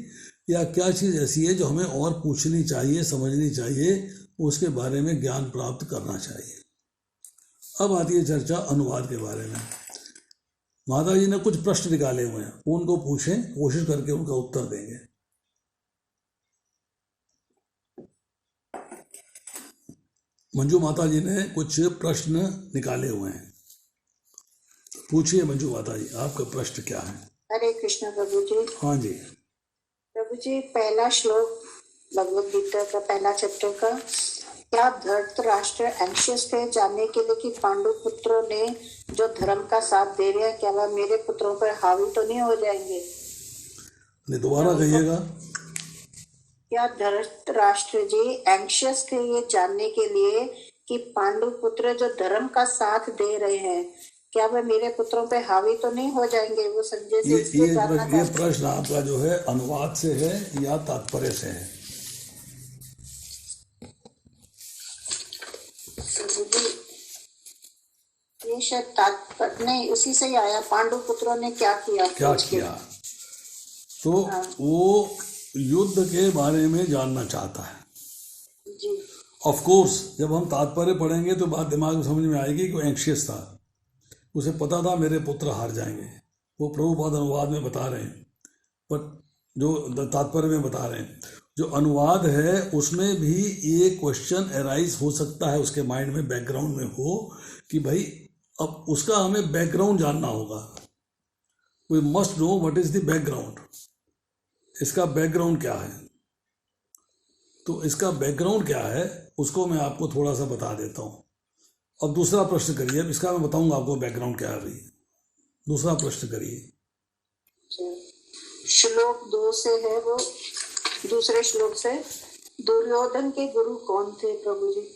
या क्या चीज़ ऐसी है जो हमें और पूछनी चाहिए, समझनी चाहिए, उसके बारे में ज्ञान प्राप्त करना चाहिए। अब आती है चर्चा अनुवाद के बारे में। माता जी ने कुछ प्रश्न निकाले हुए हैं, उनको पूछें, कोशिश करके उनका उत्तर देंगे। मंजू माता जी ने कुछ प्रश्न निकाले हुए हैं, पूछिए मंजू माता जी, आपका प्रश्न क्या है? हरे कृष्ण प्रभु जी। हाँ जी। प्रभु जी, पहला श्लोक भगवद गीता का पहला चैप्टर का, क्या धृतराष्ट्र एंशियस थे जानने के लिए कि पांडु पुत्रों ने जो धर्म का साथ दे रहे हैं, क्या वह मेरे पुत्रों पर हावी तो नहीं हो जाएंगे? नहीं, दोबारा कहिएगा। क्या धृतराष्ट्र जी एंशियस थे ये जानने के लिए कि पांडु पुत्र जो धर्म का साथ दे रहे हैं, क्या वह मेरे पुत्रों पे हावी तो नहीं हो जाएंगे? वो संजय से इसलिए जानना ये प्रश्न आपका जो है अनुवाद से है या तात्पर्य से है? ये शायद तात्पर्य नहीं, उसी से ही आया, पांडु पुत्रों ने क्या किया। तो वो युद्ध के बारे में जानना चाहता है जी। ऑफ कोर्स जब हम तात्पर्य पढ़ेंगे तो बात दिमाग में समझ में आएगी कि वो एंशियस था, उसे पता था मेरे पुत्र हार जाएंगे। वो प्रभुपाद अनुवाद में बता रहे हैं, पर जो तात्पर्य में बता रहे हैं, जो अनुवाद है उसमें भी ये क्वेश्चन अराइज हो सकता है, उसके माइंड में बैकग्राउंड में हो कि भाई अब उसका हमें बैकग्राउंड जानना होगा। We must know what is the background, इसका बैकग्राउंड क्या है। तो इसका बैकग्राउंड क्या है उसको मैं आपको थोड़ा सा बता देता हूँ। अब दूसरा प्रश्न करिए, अब इसका मैं बताऊंगा आपको बैकग्राउंड क्या है। अभी दूसरा प्रश्न करिए। श्लोक 2 से है वो, दूसरे श्लोक से, दुर्योधन के गुरु कौन थे प्रभु जी?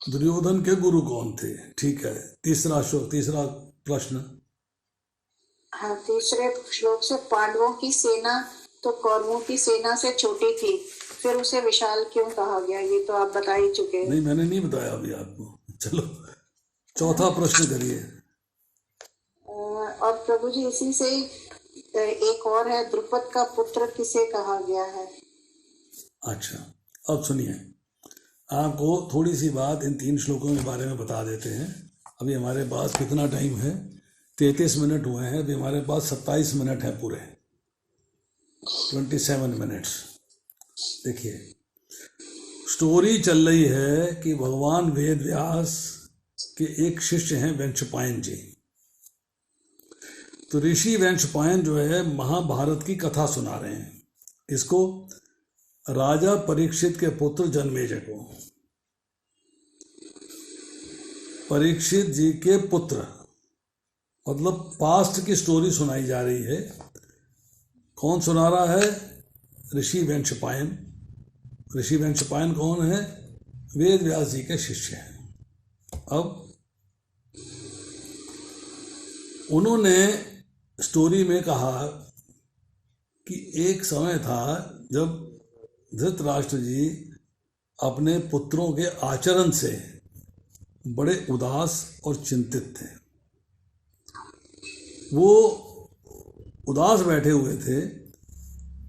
दुर्योधन के गुरु कौन थे, ठीक है। तीसरा श्लोक, तीसरा प्रश्न। हाँ, तीसरे श्लोक से, पांडवों की सेना तो कौरवों की सेना से छोटी थी, फिर उसे विशाल क्यों कहा गया? ये तो आप बता ही चुके हैं। नहीं, मैंने नहीं बताया अभी आपको। चलो चौथा प्रश्न करिए। और प्रभु जी इसी से एक और है, द्रुपद का पुत्र किसे कहा गया है? अच्छा, अब सुनिए, आपको थोड़ी सी बात इन 3 श्लोकों के बारे में बता देते हैं। अभी हमारे पास कितना टाइम है? 33 मिनट हुए हैं। अभी हमारे पास 27 मिनट है पूरे, 27 मिनट्स। देखिए, स्टोरी चल रही है कि भगवान वेद व्यास के एक शिष्य हैं वंशपायन जी। तो ऋषि वंशपायन जो है महाभारत की कथा सुना रहे हैं। इसको राजा परीक्षित के पुत्र जन्मेजय को, परीक्षित जी के पुत्र, मतलब पास्ट की स्टोरी सुनाई जा रही है। कौन सुना रहा है? ऋषि वंशपायन। ऋषि वंशपायन कौन है? वेद व्यास जी के शिष्य हैं। अब उन्होंने स्टोरी में कहा कि एक समय था जब धृतराष्ट्र जी अपने पुत्रों के आचरण से बड़े उदास और चिंतित थे। वो उदास बैठे हुए थे,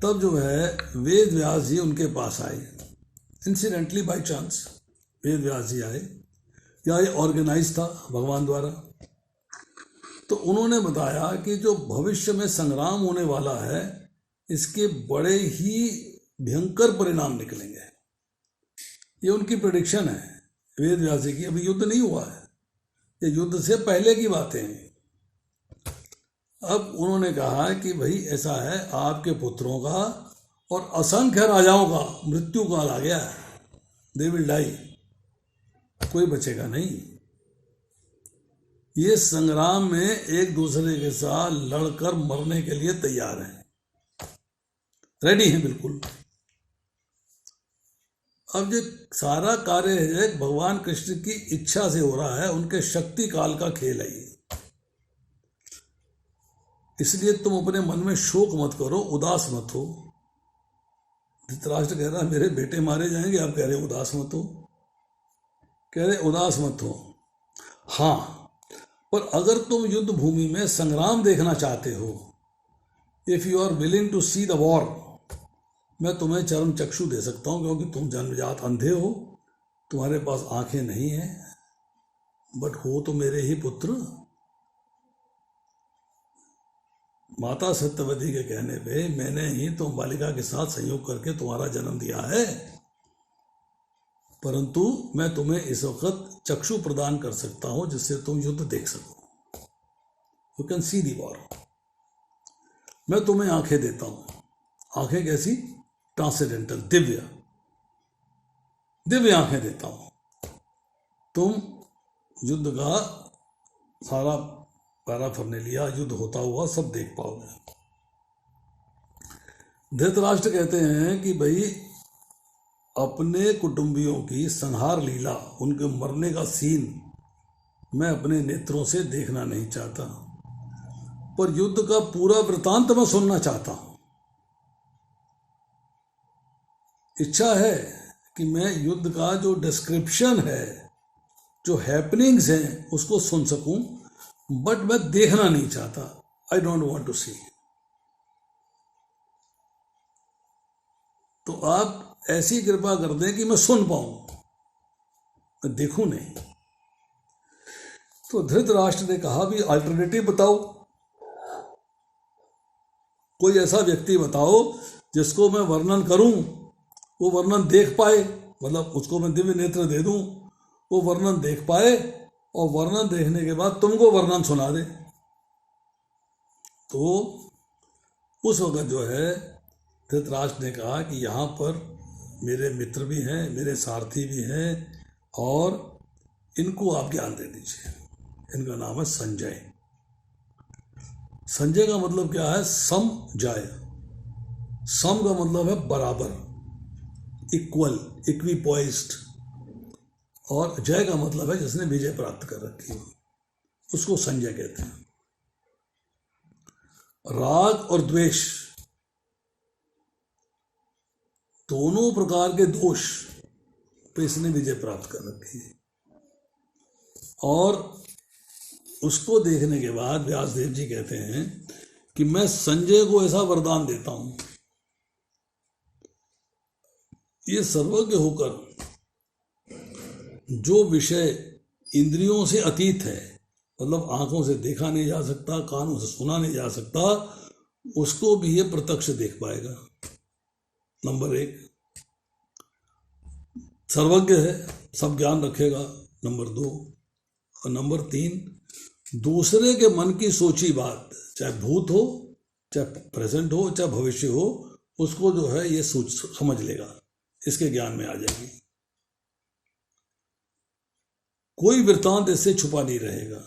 तब जो है वेद व्यास जी उनके पास आए। Incidentally by chance Ved Vyas जी आए, या ये ऑर्गेनाइज था भगवान द्वारा। तो उन्होंने बताया कि जो भविष्य में संग्राम होने वाला है, इसके बड़े ही भयंकर परिणाम निकलेंगे। ये उनकी प्रेडिक्शन है वेद व्यास जी की। अभी युद्ध नहीं हुआ है, ये युद्ध से पहले की बातें हैं। अब उन्होंने कहा कि भाई ऐसा है, आपके पुत्रों का और असंख्य राजाओं का मृत्यु काल आ गया है। दे विल डाई, कोई बचेगा नहीं। ये संग्राम में एक दूसरे के साथ लड़कर मरने के लिए तैयार हैं, रेडी हैं बिल्कुल। अब जो सारा कार्य है भगवान कृष्ण की इच्छा से हो रहा है, उनके शक्ति काल का खेल है ये। इसलिए तुम अपने मन में शोक मत करो, उदास मत हो। धृतराष्ट्र कह रहा है मेरे बेटे मारे जाएंगे, आप कह रहे उदास मत हो। कह रहे उदास मत हो। हाँ, पर अगर तुम युद्ध भूमि में संग्राम देखना चाहते हो, if you are willing to see the war, मैं तुम्हें चरम चक्षु दे सकता हूं, क्योंकि तुम जन्मजात अंधे हो, तुम्हारे पास आंखें नहीं हैं, बट हो तो मेरे ही पुत्र। माता सत्यवती के कहने पे मैंने ही तो बालिका के साथ संयोग करके तुम्हारा जन्म दिया है, परंतु मैं तुम्हें इस वक्त चक्षु प्रदान कर सकता हूं जिससे तुम युद्ध देख सको। You can see the war. मैं तुम्हें आंखें देता हूं। आंखें कैसी? ट्रांसेंडेंटल, दिव्य आंखें देता हूं। तुम युद्ध का सारा पैराफर्नेलिया, युद्ध होता हुआ सब देख पाओगे। धृतराष्ट्र कहते हैं कि भाई अपने कुटुंबियों की संहार लीला, उनके मरने का सीन मैं अपने नेत्रों से देखना नहीं चाहता, पर युद्ध का पूरा वृतांत मैं सुनना चाहता हूं। इच्छा है कि मैं युद्ध का जो डिस्क्रिप्शन है, जो हैपनिंग्स हैं, उसको सुन सकूं, बट मैं देखना नहीं चाहता। आई डोंट वांट टू सी। तो आप ऐसी कृपा कर दें कि मैं सुन पाऊं, मैं देखूं नहीं। तो धृतराष्ट्र ने कहा भी अल्टरनेटिव बताओ, कोई ऐसा व्यक्ति बताओ जिसको मैं वर्णन करूं, वो वर्णन देख पाए, मतलब उसको मैं दिव्य नेत्र दे दूं, वो वर्णन देख पाए और वर्णन देखने के बाद तुमको वर्णन सुना दे। तो उस वक्त जो है धृतराष्ट्र ने कहा कि यहाँ पर मेरे मित्र भी हैं, मेरे सारथी भी हैं, और इनको आप ज्ञान दे दीजिए। इनका नाम है संजय। संजय का मतलब क्या है? सम जय। सम का मतलब है बराबर, इक्वल, इक्विपॉइज्ड, और जय का मतलब है जिसने विजय प्राप्त कर रखी हो, उसको संजय कहते हैं। राग और द्वेष दोनों प्रकार के दोष पे इसने विजय प्राप्त कर रखी है। और उसको देखने के बाद व्यासदेव जी कहते हैं कि मैं संजय को ऐसा वरदान देता हूं, ये सर्वज्ञ होकर जो विषय इंद्रियों से अतीत है, मतलब आंखों से देखा नहीं जा सकता, कानों से सुना नहीं जा सकता, उसको भी ये प्रत्यक्ष देख पाएगा। नंबर 1, सर्वज्ञ है, सब ज्ञान रखेगा। नंबर 2, और नंबर 3, दूसरे के मन की सोची बात, चाहे भूत हो, चाहे प्रेजेंट हो, चाहे भविष्य हो, उसको जो है ये समझ लेगा, इसके ज्ञान में आ जाएगी। कोई वृत्तांत इससे छुपा नहीं रहेगा।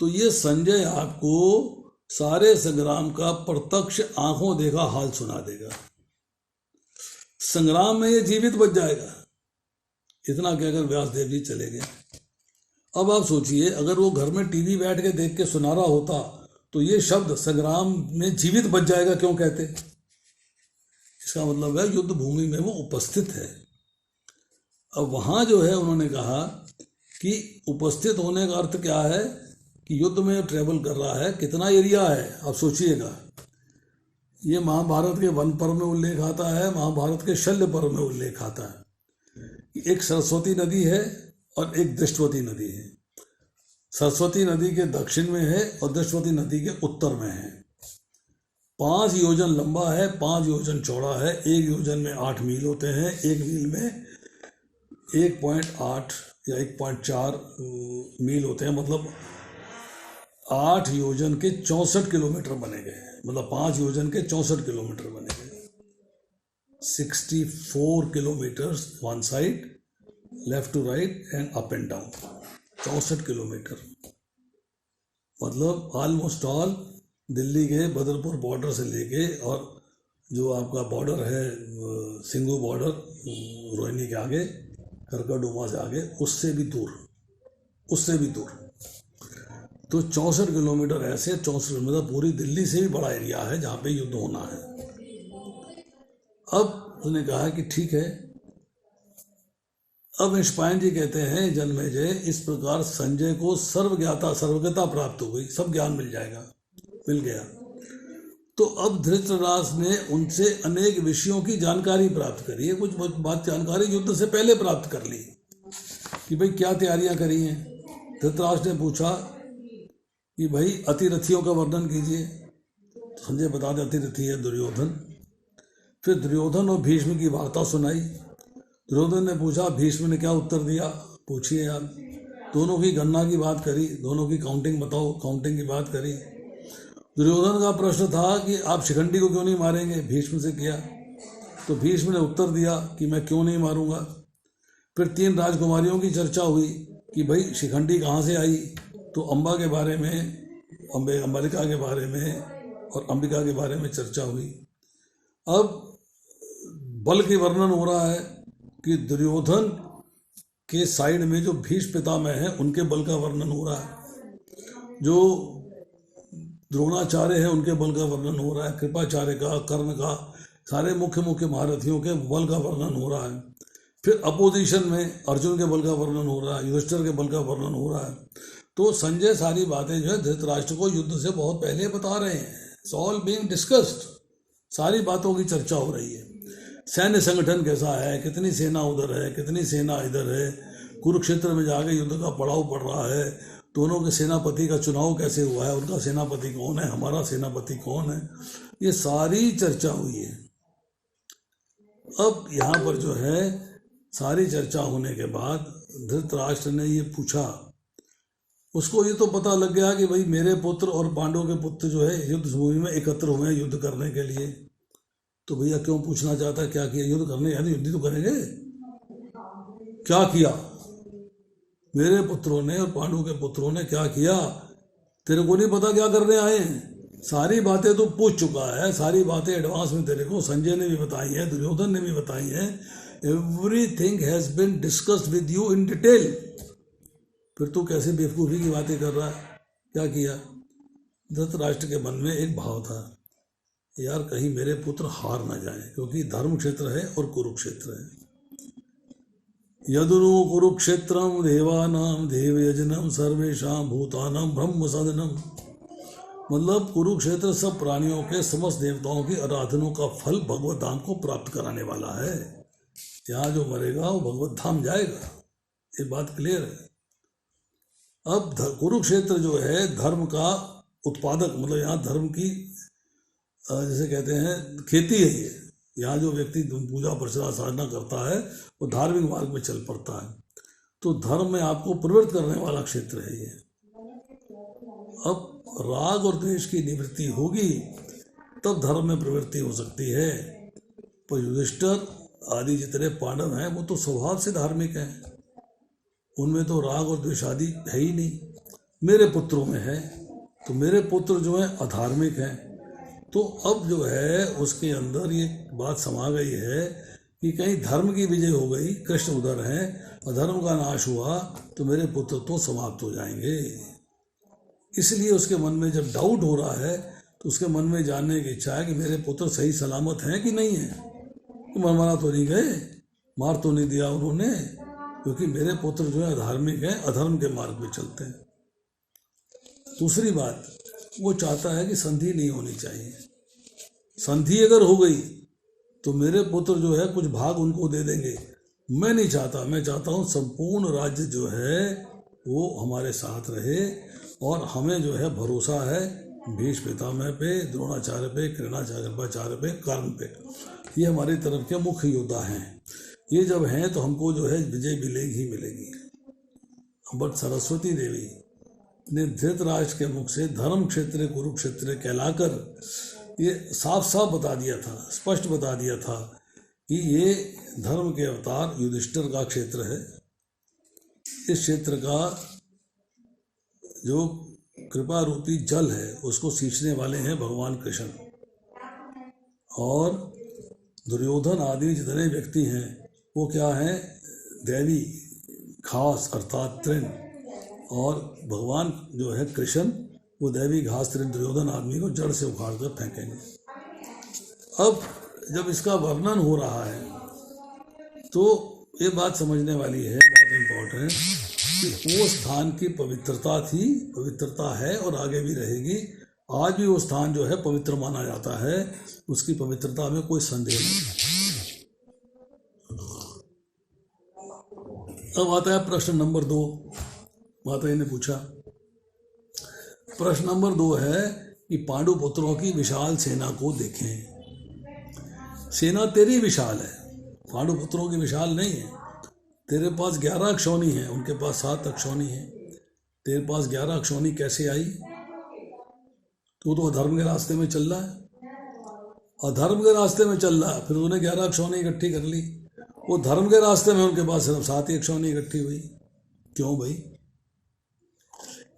तो ये संजय आपको सारे संग्राम का प्रत्यक्ष आंखों देखा हाल सुना देगा। संग्राम में ये जीवित बच जाएगा। इतना कहकर व्यासदेव जी चले गए। अब आप सोचिए, अगर वो घर में टीवी बैठ के देख के सुना रहा होता तो ये शब्द संग्राम में जीवित बच जाएगा क्यों कहते? इसका मतलब है युद्ध भूमि में वो उपस्थित है। अब वहां जो है उन्होंने कहा कि उपस्थित होने का अर्थ क्या है कि युद्ध में ट्रेवल कर रहा है, कितना एरिया है। अब सोचिएगा, ये महाभारत के वन पर्व में उल्लेख आता है, महाभारत के शल्य पर्व में उल्लेख आता है। एक सरस्वती नदी है और एक दृष्टवती नदी है। सरस्वती नदी के दक्षिण में है और दृष्टवती नदी के उत्तर में है। 5 योजन लंबा है, 5 योजन चौड़ा है। 1 योजन में 8 मील होते हैं, 1 मील में 1.8 या 1.4 मील होते हैं। मतलब 8 योजन के 64 किलोमीटर बने गए, मतलब 5 योजन के 64 किलोमीटर बने गए। 64 kilometre one side, left to right and up and down, 64 kilometre. मतलब ऑलमोस्ट ऑल दिल्ली के बदरपुर बॉर्डर से लेके और जो आपका बॉर्डर है सिंगू बॉर्डर, रोहिणी के आगे, करकरडुमा से आगे, उससे भी दूर। तो 64 किलोमीटर, ऐसे 64 किलोमीटर पूरी दिल्ली से भी बड़ा एरिया है जहाँ पे युद्ध होना है। अब उसने कहा कि ठीक है। अब निष्पायन जी कहते हैं, जन्मेजय, इस प्रकार संजय को सर्वज्ञता प्राप्त हो गई, सब ज्ञान मिल गया। तो अब धृतराष्ट्र ने उनसे अनेक विषयों की जानकारी प्राप्त करी है। कुछ बात जानकारी युद्ध से पहले प्राप्त कर ली कि भाई क्या तैयारियां करी हैं। धृतराष्ट्र ने पूछा कि भाई अतिरथियों का वर्णन कीजिए। संजय बता दे अतिरथी है दुर्योधन। फिर दुर्योधन और भीष्म की वार्ता सुनाई। दुर्योधन ने पूछा, भीष्म ने क्या उत्तर दिया, पूछिए आप। दोनों की गणना की बात करी, दोनों की काउंटिंग बताओ, काउंटिंग की बात करी। दुर्योधन का प्रश्न था कि आप शिखंडी को क्यों नहीं मारेंगे, भीष्म से किया। तो भीष्म ने उत्तर दिया कि मैं क्यों नहीं मारूंगा। फिर 3 राजकुमारियों की चर्चा हुई कि भाई शिखंडी कहाँ से आई। तो अंबा के बारे में, अंबिका के बारे में और अंबिका के बारे में चर्चा हुई। अब बल के वर्णन हो रहा है कि दुर्योधन के साइड में जो भीष्म पितामह है उनके बल का वर्णन हो रहा है, जो द्रोणाचार्य है उनके बल का वर्णन हो रहा है, कृपाचार्य का, कर्ण का, सारे मुख्य महारथियों के बल का वर्णन हो रहा है। फिर अपोजिशन में अर्जुन के बल का वर्णन हो रहा है, युधिष्ठिर के बल का वर्णन हो रहा है। तो संजय सारी बातें जो है धृतराष्ट्र को युद्ध से बहुत पहले बता रहे हैं। इट्स ऑल बीइंग डिस्कस्ड, सारी बातों की चर्चा हो रही है। सैन्य संगठन कैसा है, कितनी सेना उधर है, कितनी सेना इधर है, कुरुक्षेत्र में जाके युद्ध का पड़ाव पड़ रहा है, दोनों के सेनापति का चुनाव कैसे हुआ है, उनका सेनापति कौन है, हमारा सेनापति कौन है, ये सारी चर्चा हुई है। अब यहाँ पर जो है सारी चर्चा होने के बाद धृतराष्ट्र ने ये पूछा, उसको ये तो पता लग गया कि भाई मेरे पुत्र और पांडवों के पुत्र जो है युद्ध भूमि में एकत्र हुए हैं युद्ध करने के लिए। तो भैया क्यों पूछना चाहता है, क्या किया, युद्ध करने, यानी युद्ध तो करेंगे, क्या किया मेरे पुत्रों ने और पांडवों के पुत्रों ने, क्या किया, तेरे को नहीं पता क्या करने आए हैं। सारी बातें तो पूछ चुका है, सारी बातें एडवांस में तेरे को संजय ने भी बताई है, दुर्योधन ने भी बताई है। Everything has been discussed with you in detail. फिर तू कैसे बेवकूफ़ी की बातें कर रहा है, क्या किया। धृतराष्ट्र के मन में एक भाव था, यार कहीं मेरे पुत्र हार ना जाए, क्योंकि धर्म क्षेत्र है और कुरुक्षेत्र है। यदुनु कुरुक्षेत्रम देवानाम देवयजनम सर्वेषां भूतानां ब्रह्म सदनम। मतलब कुरुक्षेत्र सब प्राणियों के, समस्त देवताओं की आराधनों का फल भगवत धाम को प्राप्त कराने वाला है। यहाँ जो मरेगा वो भगवत धाम जाएगा, ये बात क्लियर है। अब कुरुक्षेत्र जो है धर्म का उत्पादक, मतलब यहाँ धर्म की जैसे कहते हैं खेती है ये। यहाँ जो व्यक्ति पूजा प्रचरा साधना करता है वो धार्मिक मार्ग में चल पड़ता है। तो धर्म में आपको प्रवृत्त करने वाला क्षेत्र है ये। अब राग और द्वेष की निवृत्ति होगी तब धर्म में प्रवृत्ति हो सकती है। पर युधिष्ठिर आदि जितने पांडव हैं वो तो स्वभाव से धार्मिक हैं, उनमें तो राग और द्वेष आदि है ही नहीं। मेरे पुत्रों में है, तो मेरे पुत्र जो हैं अधार्मिक हैं। तो अब जो है उसके अंदर ये बात समा गई है कि कहीं धर्म की विजय हो गई, कृष्ण उधर हैं, अधर्म का नाश हुआ तो मेरे पुत्र तो समाप्त हो जाएंगे। इसलिए उसके मन में जब डाउट हो रहा है तो उसके मन में जानने की इच्छा है कि मेरे पुत्र सही सलामत हैं कि नहीं है। तो मरमरा तो नहीं गए, मार तो नहीं दिया उन्होंने, क्योंकि मेरे पुत्र जो है धार्मिक हैं, अधर्म के मार्ग में चलते हैं। दूसरी बात, वो चाहता है कि संधि नहीं होनी चाहिए। संधि अगर हो गई तो मेरे पुत्र जो है कुछ भाग उनको दे देंगे। मैं नहीं चाहता, मैं चाहता हूँ संपूर्ण राज्य जो है वो हमारे साथ रहे। और हमें जो है भरोसा है भीष्म पितामह पे, द्रोणाचार्य पे, कृपाचार्य पे, कर्ण पे। ये हमारी तरफ के मुख्य योद्धा हैं। ये जब हैं तो हमको जो है विजय मिलेगी ही मिलेगी। बट सरस्वती देवी ने धृतराष्ट्र के मुख से धर्म क्षेत्र कुरुक्षेत्र कहलाकर ये साफ साफ बता दिया था, स्पष्ट बता दिया था कि ये धर्म के अवतार युधिष्ठिर का क्षेत्र है। इस क्षेत्र का जो कृपा रूपी जल है उसको सींचने वाले हैं भगवान कृष्ण। और दुर्योधन आदि जितने व्यक्ति हैं वो क्या हैं, दैवी घास अर्थात तृण, और भगवान जो है कृष्ण वो दैवी घास तृण दुर्योधन आदमी को जड़ से उखाड़ कर फेंकेंगे। अब जब इसका वर्णन हो रहा है तो ये बात समझने वाली है, बहुत इम्पोर्टेंट, कि वो स्थान की पवित्रता थी, पवित्रता है और आगे भी रहेगी। आज भी वो स्थान जो है पवित्र माना जाता है, उसकी पवित्रता में कोई संदेह नहीं। अब आता है प्रश्न नंबर 2। माता जी ने पूछा, प्रश्न नंबर 2 है कि पांडु पुत्रों की विशाल सेना को देखें। सेना तेरी विशाल है, पांडु पुत्रों की विशाल नहीं है। तेरे पास 11 अक्षौणी हैं, उनके पास 7 अक्षौणी हैं। तेरे पास 11 अक्षौणी कैसे आई? तू तो अधर्म के रास्ते में चल रहा है, अधर्म के रास्ते में चल रहा है, फिर उन्हें 11 अक्षौणी इकट्ठी कर ली। वो धर्म के रास्ते में उनके पास सिर्फ 7 ही अक्षौणी इकट्ठी हुई। क्यों भाई?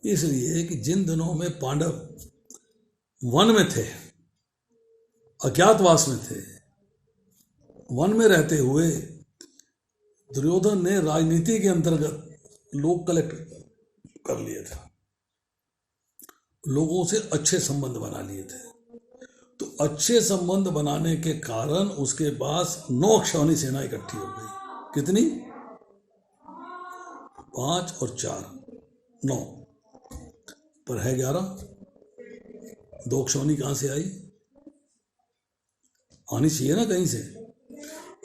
इसलिए कि जिन दिनों में पांडव वन में थे, अज्ञातवास में थे, वन में रहते हुए दुर्योधन ने राजनीति के अंतर्गत लोग कलेक्ट कर लिए थे, लोगों से अच्छे संबंध बना लिए थे। तो अच्छे संबंध बनाने के कारण उसके पास 9 अक्षौणी सेना इकट्ठी हो गई। कितनी? 5 और 4 9, पर है 11। 2 अक्षौणी कहां से आई? आनी चाहिए ना कहीं से।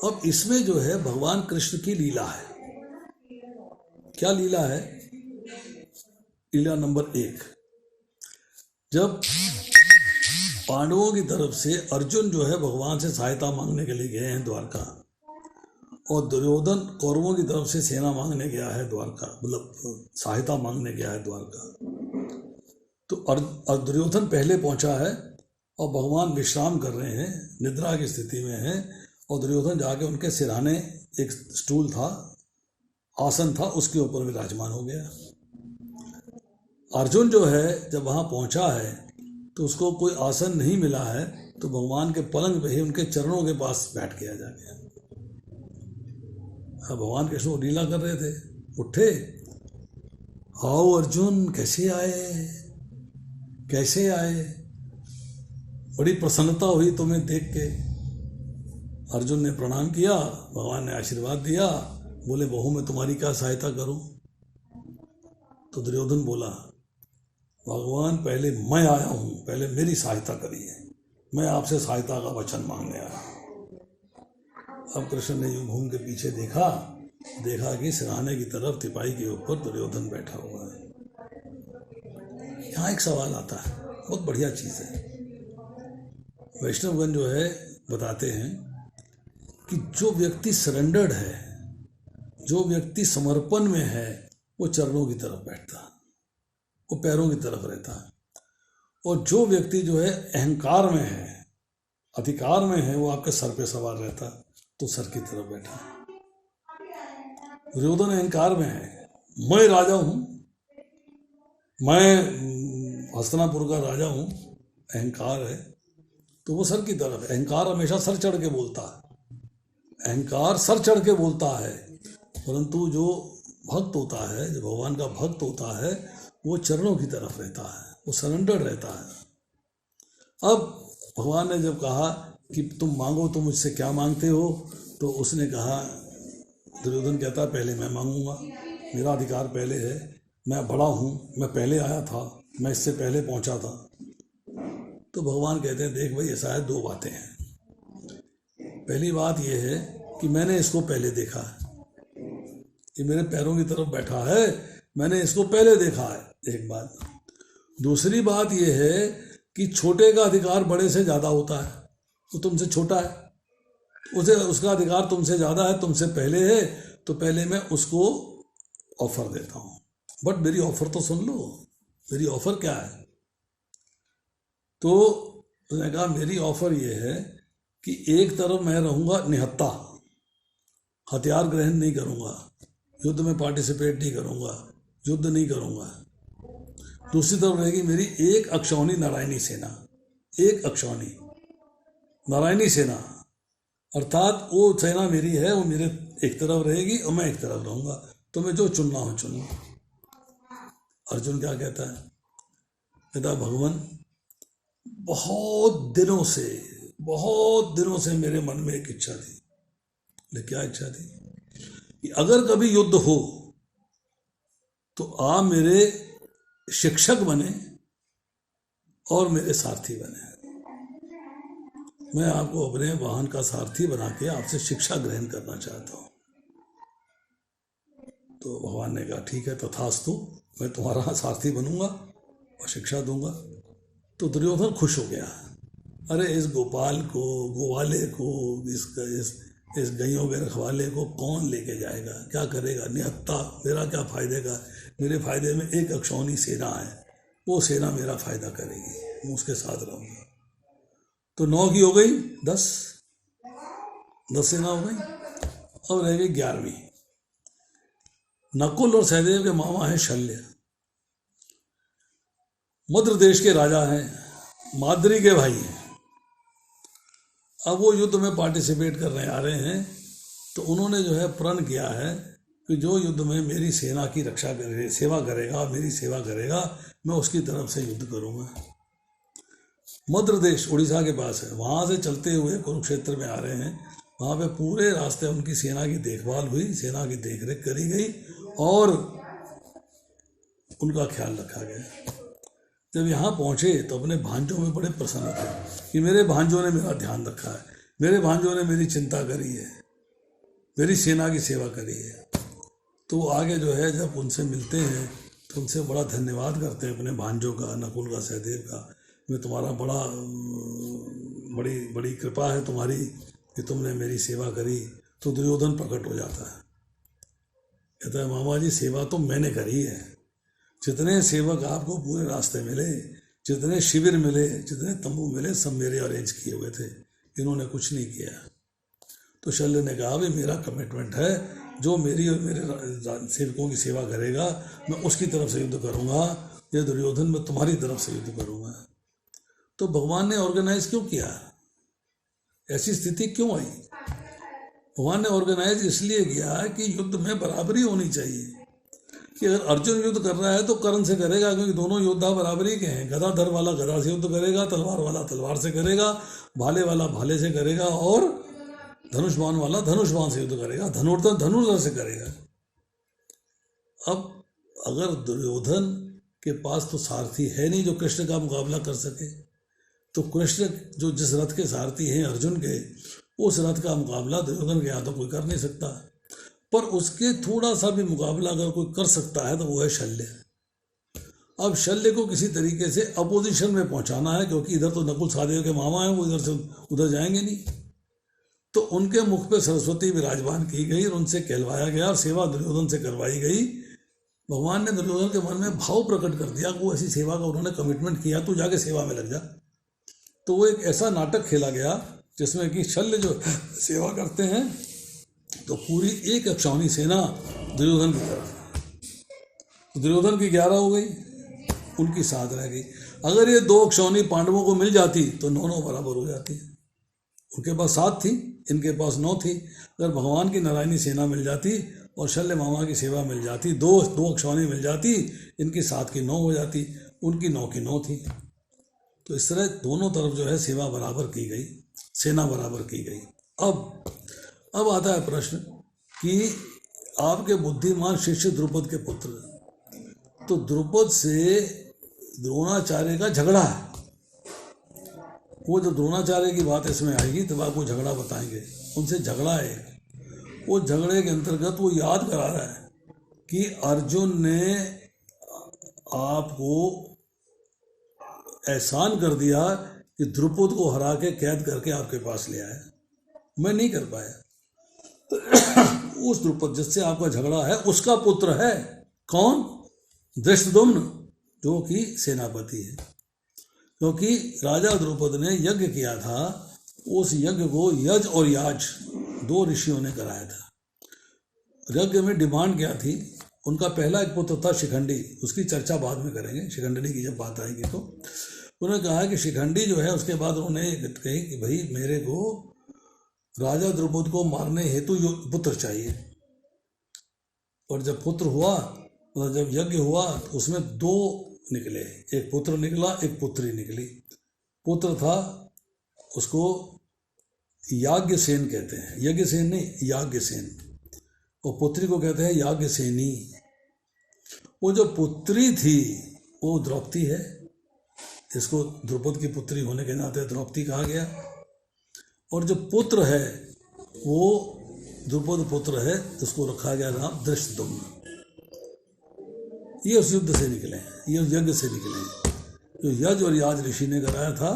अब इसमें जो है भगवान कृष्ण की लीला है। क्या लीला है? लीला नंबर 1, जब पांडवों की तरफ से अर्जुन जो है भगवान से सहायता मांगने के लिए गए हैं द्वारका, और दुर्योधन कौरवों की तरफ से सेना मांगने गया है द्वारका, मतलब सहायता मांगने गया है द्वारका। तो दुर्योधन पहले पहुंचा है और भगवान विश्राम कर रहे हैं, निद्रा की स्थिति में है, और दुर्योधन जाके उनके सिरहाने एक स्टूल था, आसन था, उसके ऊपर विराजमान हो गया। अर्जुन जो है जब वहां पहुंचा है तो उसको कोई आसन नहीं मिला है, तो भगवान के पलंग पे ही उनके चरणों के पास बैठ गया जाके। भगवान कृष्ण लीला कर रहे थे, उठे, आओ अर्जुन, कैसे आए, कैसे आए? बड़ी प्रसन्नता हुई तुम्हें देख के। अर्जुन ने प्रणाम किया, भगवान ने आशीर्वाद दिया, बोले बहू मैं तुम्हारी क्या सहायता करूं? तो दुर्योधन बोला, भगवान पहले मैं आया हूं, पहले मेरी सहायता करिए, मैं आपसे सहायता का वचन मांगने आया। अब कृष्ण ने यूं घूम के पीछे देखा कि सिरहाने की तरफ तिपाही के ऊपर दुर्योधन बैठा हुआ है। यहाँ एक सवाल आता है, बहुत बढ़िया चीज है। वैष्णवगण जो है बताते हैं कि जो व्यक्ति सरेंडर्ड है, जो व्यक्ति समर्पण में है, वो चरणों की तरफ बैठता है, वो पैरों की तरफ रहता है। और जो व्यक्ति जो है अहंकार में है, अधिकार में है, वो आपके सर पे सवार रहता है, तो सर की तरफ बैठा है। दुर्योधन अहंकार में है, मैं राजा हूं, मैं हस्तिनापुर का राजा हूं, अहंकार है, तो वो सर की तरफ। अहंकार हमेशा सर चढ़ के बोलता है, अहंकार सर चढ़ के बोलता है, परंतु जो भक्त होता है, जो भगवान का भक्त होता है, वो चरणों की तरफ रहता है, वो सरेंडर रहता है। अब भगवान ने जब कहा कि तुम मांगो, तुम मुझसे क्या मांगते हो, तो उसने कहा, दुर्योधन कहता है पहले मैं मांगूंगा, मेरा अधिकार पहले है, मैं बड़ा हूँ, मैं पहले आया था, मैं इससे पहले पहुंचा था। तो भगवान कहते हैं देख भाई, ऐसा है, 2 बातें हैं। पहली बात यह है कि मैंने इसको पहले देखा है, ये मेरे पैरों की तरफ बैठा है, मैंने इसको पहले देखा है, एक बात। दूसरी बात यह है कि छोटे का अधिकार बड़े से ज्यादा होता है, वो तुमसे छोटा है, उसे उसका अधिकार तुमसे ज्यादा है, तुमसे पहले है, तो पहले मैं उसको ऑफर देता हूं। बट मेरी ऑफर तो सुन लो, मेरी ऑफर क्या है? तो उसने कहा मेरी ऑफर ये है कि एक तरफ मैं रहूंगा निहत्ता, हथियार ग्रहण नहीं करूंगा, युद्ध में पार्टिसिपेट नहीं करूंगा, युद्ध नहीं करूंगा। दूसरी तरफ रहेगी मेरी एक अक्षौणी नारायणी सेना, एक अक्षौणी, नारायणी सेना, अर्थात वो सेना मेरी है, वो मेरे एक तरफ रहेगी और मैं एक तरफ रहूंगा, तुम्हें जो चुनना हो चुनो। अर्जुन क्या कहता है? कहता भगवान बहुत दिनों से मेरे मन में एक इच्छा थी। लेकिन क्या इच्छा थी? कि अगर कभी युद्ध हो तो आप मेरे शिक्षक बने और मेरे सारथी बने। मैं आपको अपने वाहन का सारथी बना के आपसे शिक्षा ग्रहण करना चाहता हूं। तो भगवान ने कहा ठीक है, तथास्तु, मैं तुम्हारा सारथी बनूंगा और शिक्षा दूंगा। तो दुर्योधन खुश हो गया। अरे इस गोपाल को, गोवाले को, इस गैयों के रखवाले को कौन लेके जाएगा, क्या करेगा, निहत्ता, मेरा क्या फायदे का, मेरे फायदे में एक अक्षौणी सेना है, वो सेना मेरा फायदा करेगी, मैं उसके साथ रहूंगा। तो 9 की हो गई 10 सेना हो गई। अब रह गई 11वीं। नकुल और सहदेव के मामा हैं शल्य, मद्र देश के राजा हैं, माद्री के भाई हैं। अब वो युद्ध में पार्टिसिपेट करने आ रहे हैं, तो उन्होंने जो है प्रण किया है कि जो युद्ध में मेरी सेना की रक्षा करे, सेवा करेगा, मेरी सेवा करेगा, मैं उसकी तरफ से युद्ध करूंगा। मद्र देश उड़ीसा के पास है, वहां से चलते हुए कुरुक्षेत्र में आ रहे हैं। वहां पे पूरे रास्ते उनकी सेना की देखभाल हुई, सेना की देखरेख करी गई और उनका ख्याल रखा गया। जब यहाँ पहुंचे तो अपने भांजों में बड़े प्रसन्न थे कि मेरे भांजों ने मेरा ध्यान रखा है, मेरे भांजों ने मेरी चिंता करी है, मेरी सेना की सेवा करी है। तो आगे जो है जब उनसे मिलते हैं तो उनसे बड़ा धन्यवाद करते हैं अपने भांजों का, नकुल का, सहदेव का। मैं तुम्हारा बड़ी कृपा है तुम्हारी कि तुमने मेरी सेवा करी। तो दुर्योधन प्रकट हो जाता है, कहता है मामा जी सेवा तो मैंने करी है, जितने सेवक आपको पूरे रास्ते मिले, जितने शिविर मिले, जितने तंबू मिले, सब मेरे अरेंज किए हुए थे, इन्होंने कुछ नहीं किया। तो शल्य ने कहा भाई मेरा कमिटमेंट है, जो मेरी और मेरे सेवकों की सेवा करेगा मैं उसकी तरफ से युद्ध करूंगा, ये दुर्योधन मैं तुम्हारी तरफ से युद्ध करूंगा। तो भगवान ने ऑर्गेनाइज क्यों किया? ऐसी स्थिति क्यों आई? भगवान ने ऑर्गेनाइज इसलिए किया कि युद्ध में बराबरी होनी चाहिए, कि अगर अर्जुन युद्ध कर रहा है तो कर्ण से करेगा, क्योंकि दोनों योद्धा बराबरी के हैं। गदाधर वाला गदा से युद्ध करेगा, तलवार वाला तलवार से करेगा, भाले वाला भाले से करेगा और धनुष्बाण वाला धनुष्बाण से युद्ध करेगा, धनुर्धर धनुर्धर से करेगा। अब अगर दुर्योधन के पास तो सारथी है नहीं जो कृष्ण का मुकाबला कर सके, तो कृष्ण जो जिस रथ के सारथी हैं अर्जुन के, उस रथ का मुकाबला दुर्योधन के यहाँ तो कोई कर नहीं सकता। पर उसके थोड़ा सा भी मुकाबला अगर कोई कर सकता है तो वो है शल्य। अब शल्य को किसी तरीके से अपोजिशन में पहुंचाना है, क्योंकि इधर तो नकुल सहदेव के मामा हैं, वो इधर से उधर जाएंगे नहीं। तो उनके मुख पे सरस्वती विराजमान की गई और उनसे कहलवाया गया और सेवा दुर्योधन से करवाई गई। भगवान ने दुर्योधन के मन में भाव प्रकट कर दिया कि वो ऐसी सेवा का उन्होंने कमिटमेंट किया, तू जाके सेवा में लग जा। तो वो एक ऐसा नाटक खेला गया जिसमें कि शल्य जो सेवा करते हैं तो पूरी एक अक्षौणी सेना दुर्योधन की तरफ। दुर्योधन की 11 हो गई, उनकी 7 रह गई। अगर ये 2 अक्षौणी पांडवों को मिल जाती तो 9 बराबर हो जाती। उनके पास 7 थी, इनके पास 9 थी। अगर भगवान की नारायणी सेना मिल जाती और शल्य मामा की सेवा मिल जाती, 2 अक्षौणी मिल जाती, इनकी 7 की 9 हो जाती, उनकी 9 की 9 थी। तो इस तरह दोनों तरफ जो है सेवा बराबर की गई, सेना बराबर की गई। अब आता है प्रश्न कि आपके बुद्धिमान शिष्य द्रुपद के पुत्र, तो द्रुपद से द्रोणाचार्य का झगड़ा है। वो जब द्रोणाचार्य की बात इसमें आएगी तब आपको झगड़ा बताएंगे। उनसे झगड़ा है, वो झगड़े के अंतर्गत वो याद करा रहा है कि अर्जुन ने आपको एहसान कर दिया कि द्रुपद को हरा के कैद करके आपके पास ले आया, मैं नहीं कर पाया। उस द्रुपद जिससे आपका झगड़ा है उसका पुत्र है कौन? धृष्टद्युम्न, जो कि सेनापति है। क्योंकि राजा द्रुपद ने यज्ञ किया था, उस यज्ञ को यज और याज 2 ऋषियों ने कराया था। यज्ञ में डिमांड क्या थी? उनका पहला एक पुत्र था शिखंडी, उसकी चर्चा बाद में करेंगे, शिखंडनी की जब बात आएगी तो। उन्होंने कहा कि शिखंडी जो है उसके बाद उन्होंने कही कि भाई मेरे को राजा द्रुपद को मारने हेतु पुत्र चाहिए। और जब पुत्र हुआ, मतलब जब यज्ञ हुआ तो उसमें 2 निकले, एक पुत्र निकला, एक पुत्री निकली। पुत्र था उसको याज्ञसेन कहते हैं, यज्ञसेन नहीं याज्ञसेन, और पुत्री को कहते हैं याज्ञसेनी। वो जो पुत्री थी वो द्रौपदी है, इसको द्रुपद की पुत्री होने के नाते द्रौपदी कहा गया। और जो पुत्र है वो द्रुपद पुत्र है, उसको रखा गया नाम धृष्टद्युम्न। ये उस युद्ध से निकले हैं, ये उस यज्ञ से निकले हैं जो यज और याज ऋषि ने कराया था।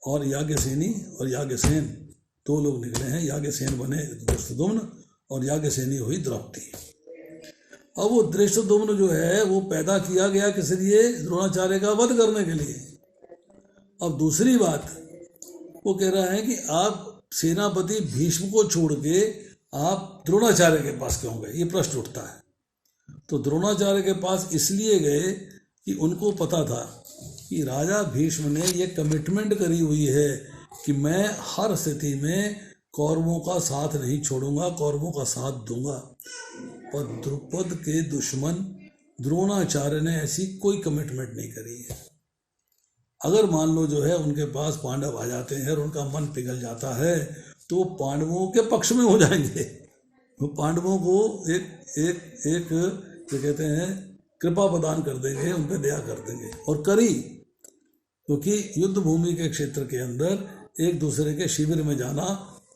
और याज्ञसेनी और याज्ञसेन 2 लोग निकले हैं। याज्ञसेन बने धृष्टद्युम्न और याज्ञसेनी हुई द्रौपदी। अब वो धृष्टद्युम्न जो है वो पैदा किया गया किस लिए? द्रोणाचार्य का वध करने के लिए। अब दूसरी बात वो कह रहा है कि आप सेनापति भीष्म को छोड़ के आप द्रोणाचार्य के पास क्यों गए, ये प्रश्न उठता है। तो द्रोणाचार्य के पास इसलिए गए कि उनको पता था कि राजा भीष्म ने ये कमिटमेंट करी हुई है कि मैं हर स्थिति में कौरवों का साथ नहीं छोड़ूंगा, कौरवों का साथ दूंगा। पर द्रुपद के दुश्मन द्रोणाचार्य ने ऐसी कोई कमिटमेंट नहीं करी है। अगर मान लो जो है उनके पास पांडव आ जाते हैं और उनका मन पिघल जाता है तो पांडवों के पक्ष में हो जाएंगे। वो पांडवों को एक जो कहते हैं कृपा प्रदान कर देंगे, उन पर दया कर देंगे। और करी, क्योंकि युद्ध भूमि के क्षेत्र के अंदर एक दूसरे के शिविर में जाना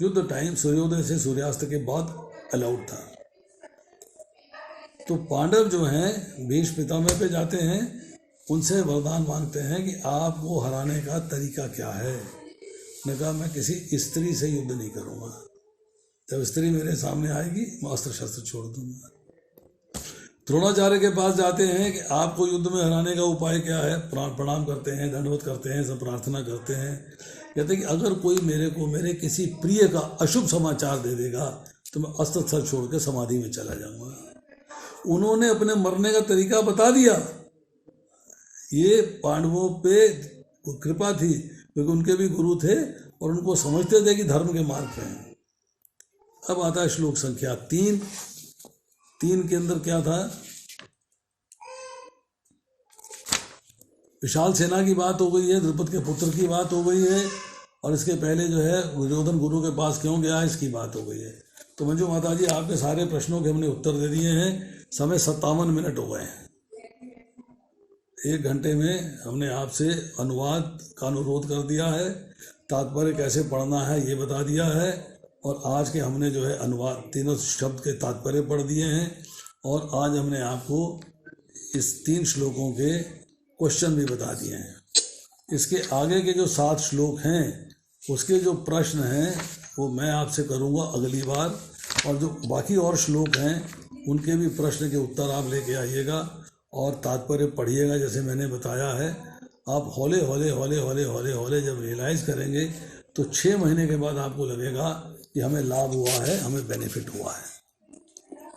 युद्ध टाइम सूर्योदय से सूर्यास्त के बाद अलाउड था। तो पांडव जो हैं भीष्म पितामह पे जाते हैं, उनसे वरदान मांगते हैं कि आपको हराने का तरीका क्या है। ने कहा मैं किसी स्त्री से युद्ध नहीं करूंगा, जब स्त्री मेरे सामने आएगी मैं अस्त्र शस्त्र छोड़ दूंगा। द्रोणाचार्य के पास जाते हैं कि आपको युद्ध में हराने का उपाय क्या है। प्रणाम करते हैं, दंडवत करते हैं, सब प्रार्थना करते हैं। कहते हैं कि अगर कोई मेरे को मेरे किसी प्रिय का अशुभ समाचार दे देगा तो मैं अस्त्र शस्त्र छोड़ के समाधि में चला जाऊंगा। उन्होंने अपने मरने का तरीका बता दिया। ये पांडवों पे कृपा थी क्योंकि उनके भी गुरु थे और उनको समझते थे कि धर्म के मार्ग पे हैं। अब आता है श्लोक संख्या 3 के अंदर क्या था? विशाल सेना की बात हो गई है, द्रुपद के पुत्र की बात हो गई है, और इसके पहले जो है दुर्योधन गुरु के पास क्यों गया इसकी बात हो गई है। तो मंजू माता जी आपके सारे प्रश्नों के हमने उत्तर दे दिए हैं। समय 57 मिनट हो गए हैं। 1 घंटे में हमने आपसे अनुवाद का अनुरोध कर दिया है, तात्पर्य कैसे पढ़ना है ये बता दिया है, और आज के हमने जो है अनुवाद तीनों शब्द के तात्पर्य पढ़ दिए हैं, और आज हमने आपको इस 3 श्लोकों के क्वेश्चन भी बता दिए हैं। इसके आगे के जो 7 श्लोक हैं उसके जो प्रश्न हैं वो मैं आपसे करूँगा अगली बार, और जो बाकी और श्लोक हैं उनके भी प्रश्न के उत्तर आप लेके आइएगा और तात्पर्य पढ़िएगा जैसे मैंने बताया है। आप हौले हौले हौले हौले हौले हौले जब रियलाइज़ करेंगे तो 6 महीने के बाद आपको लगेगा कि हमें लाभ हुआ है, हमें बेनिफिट हुआ है।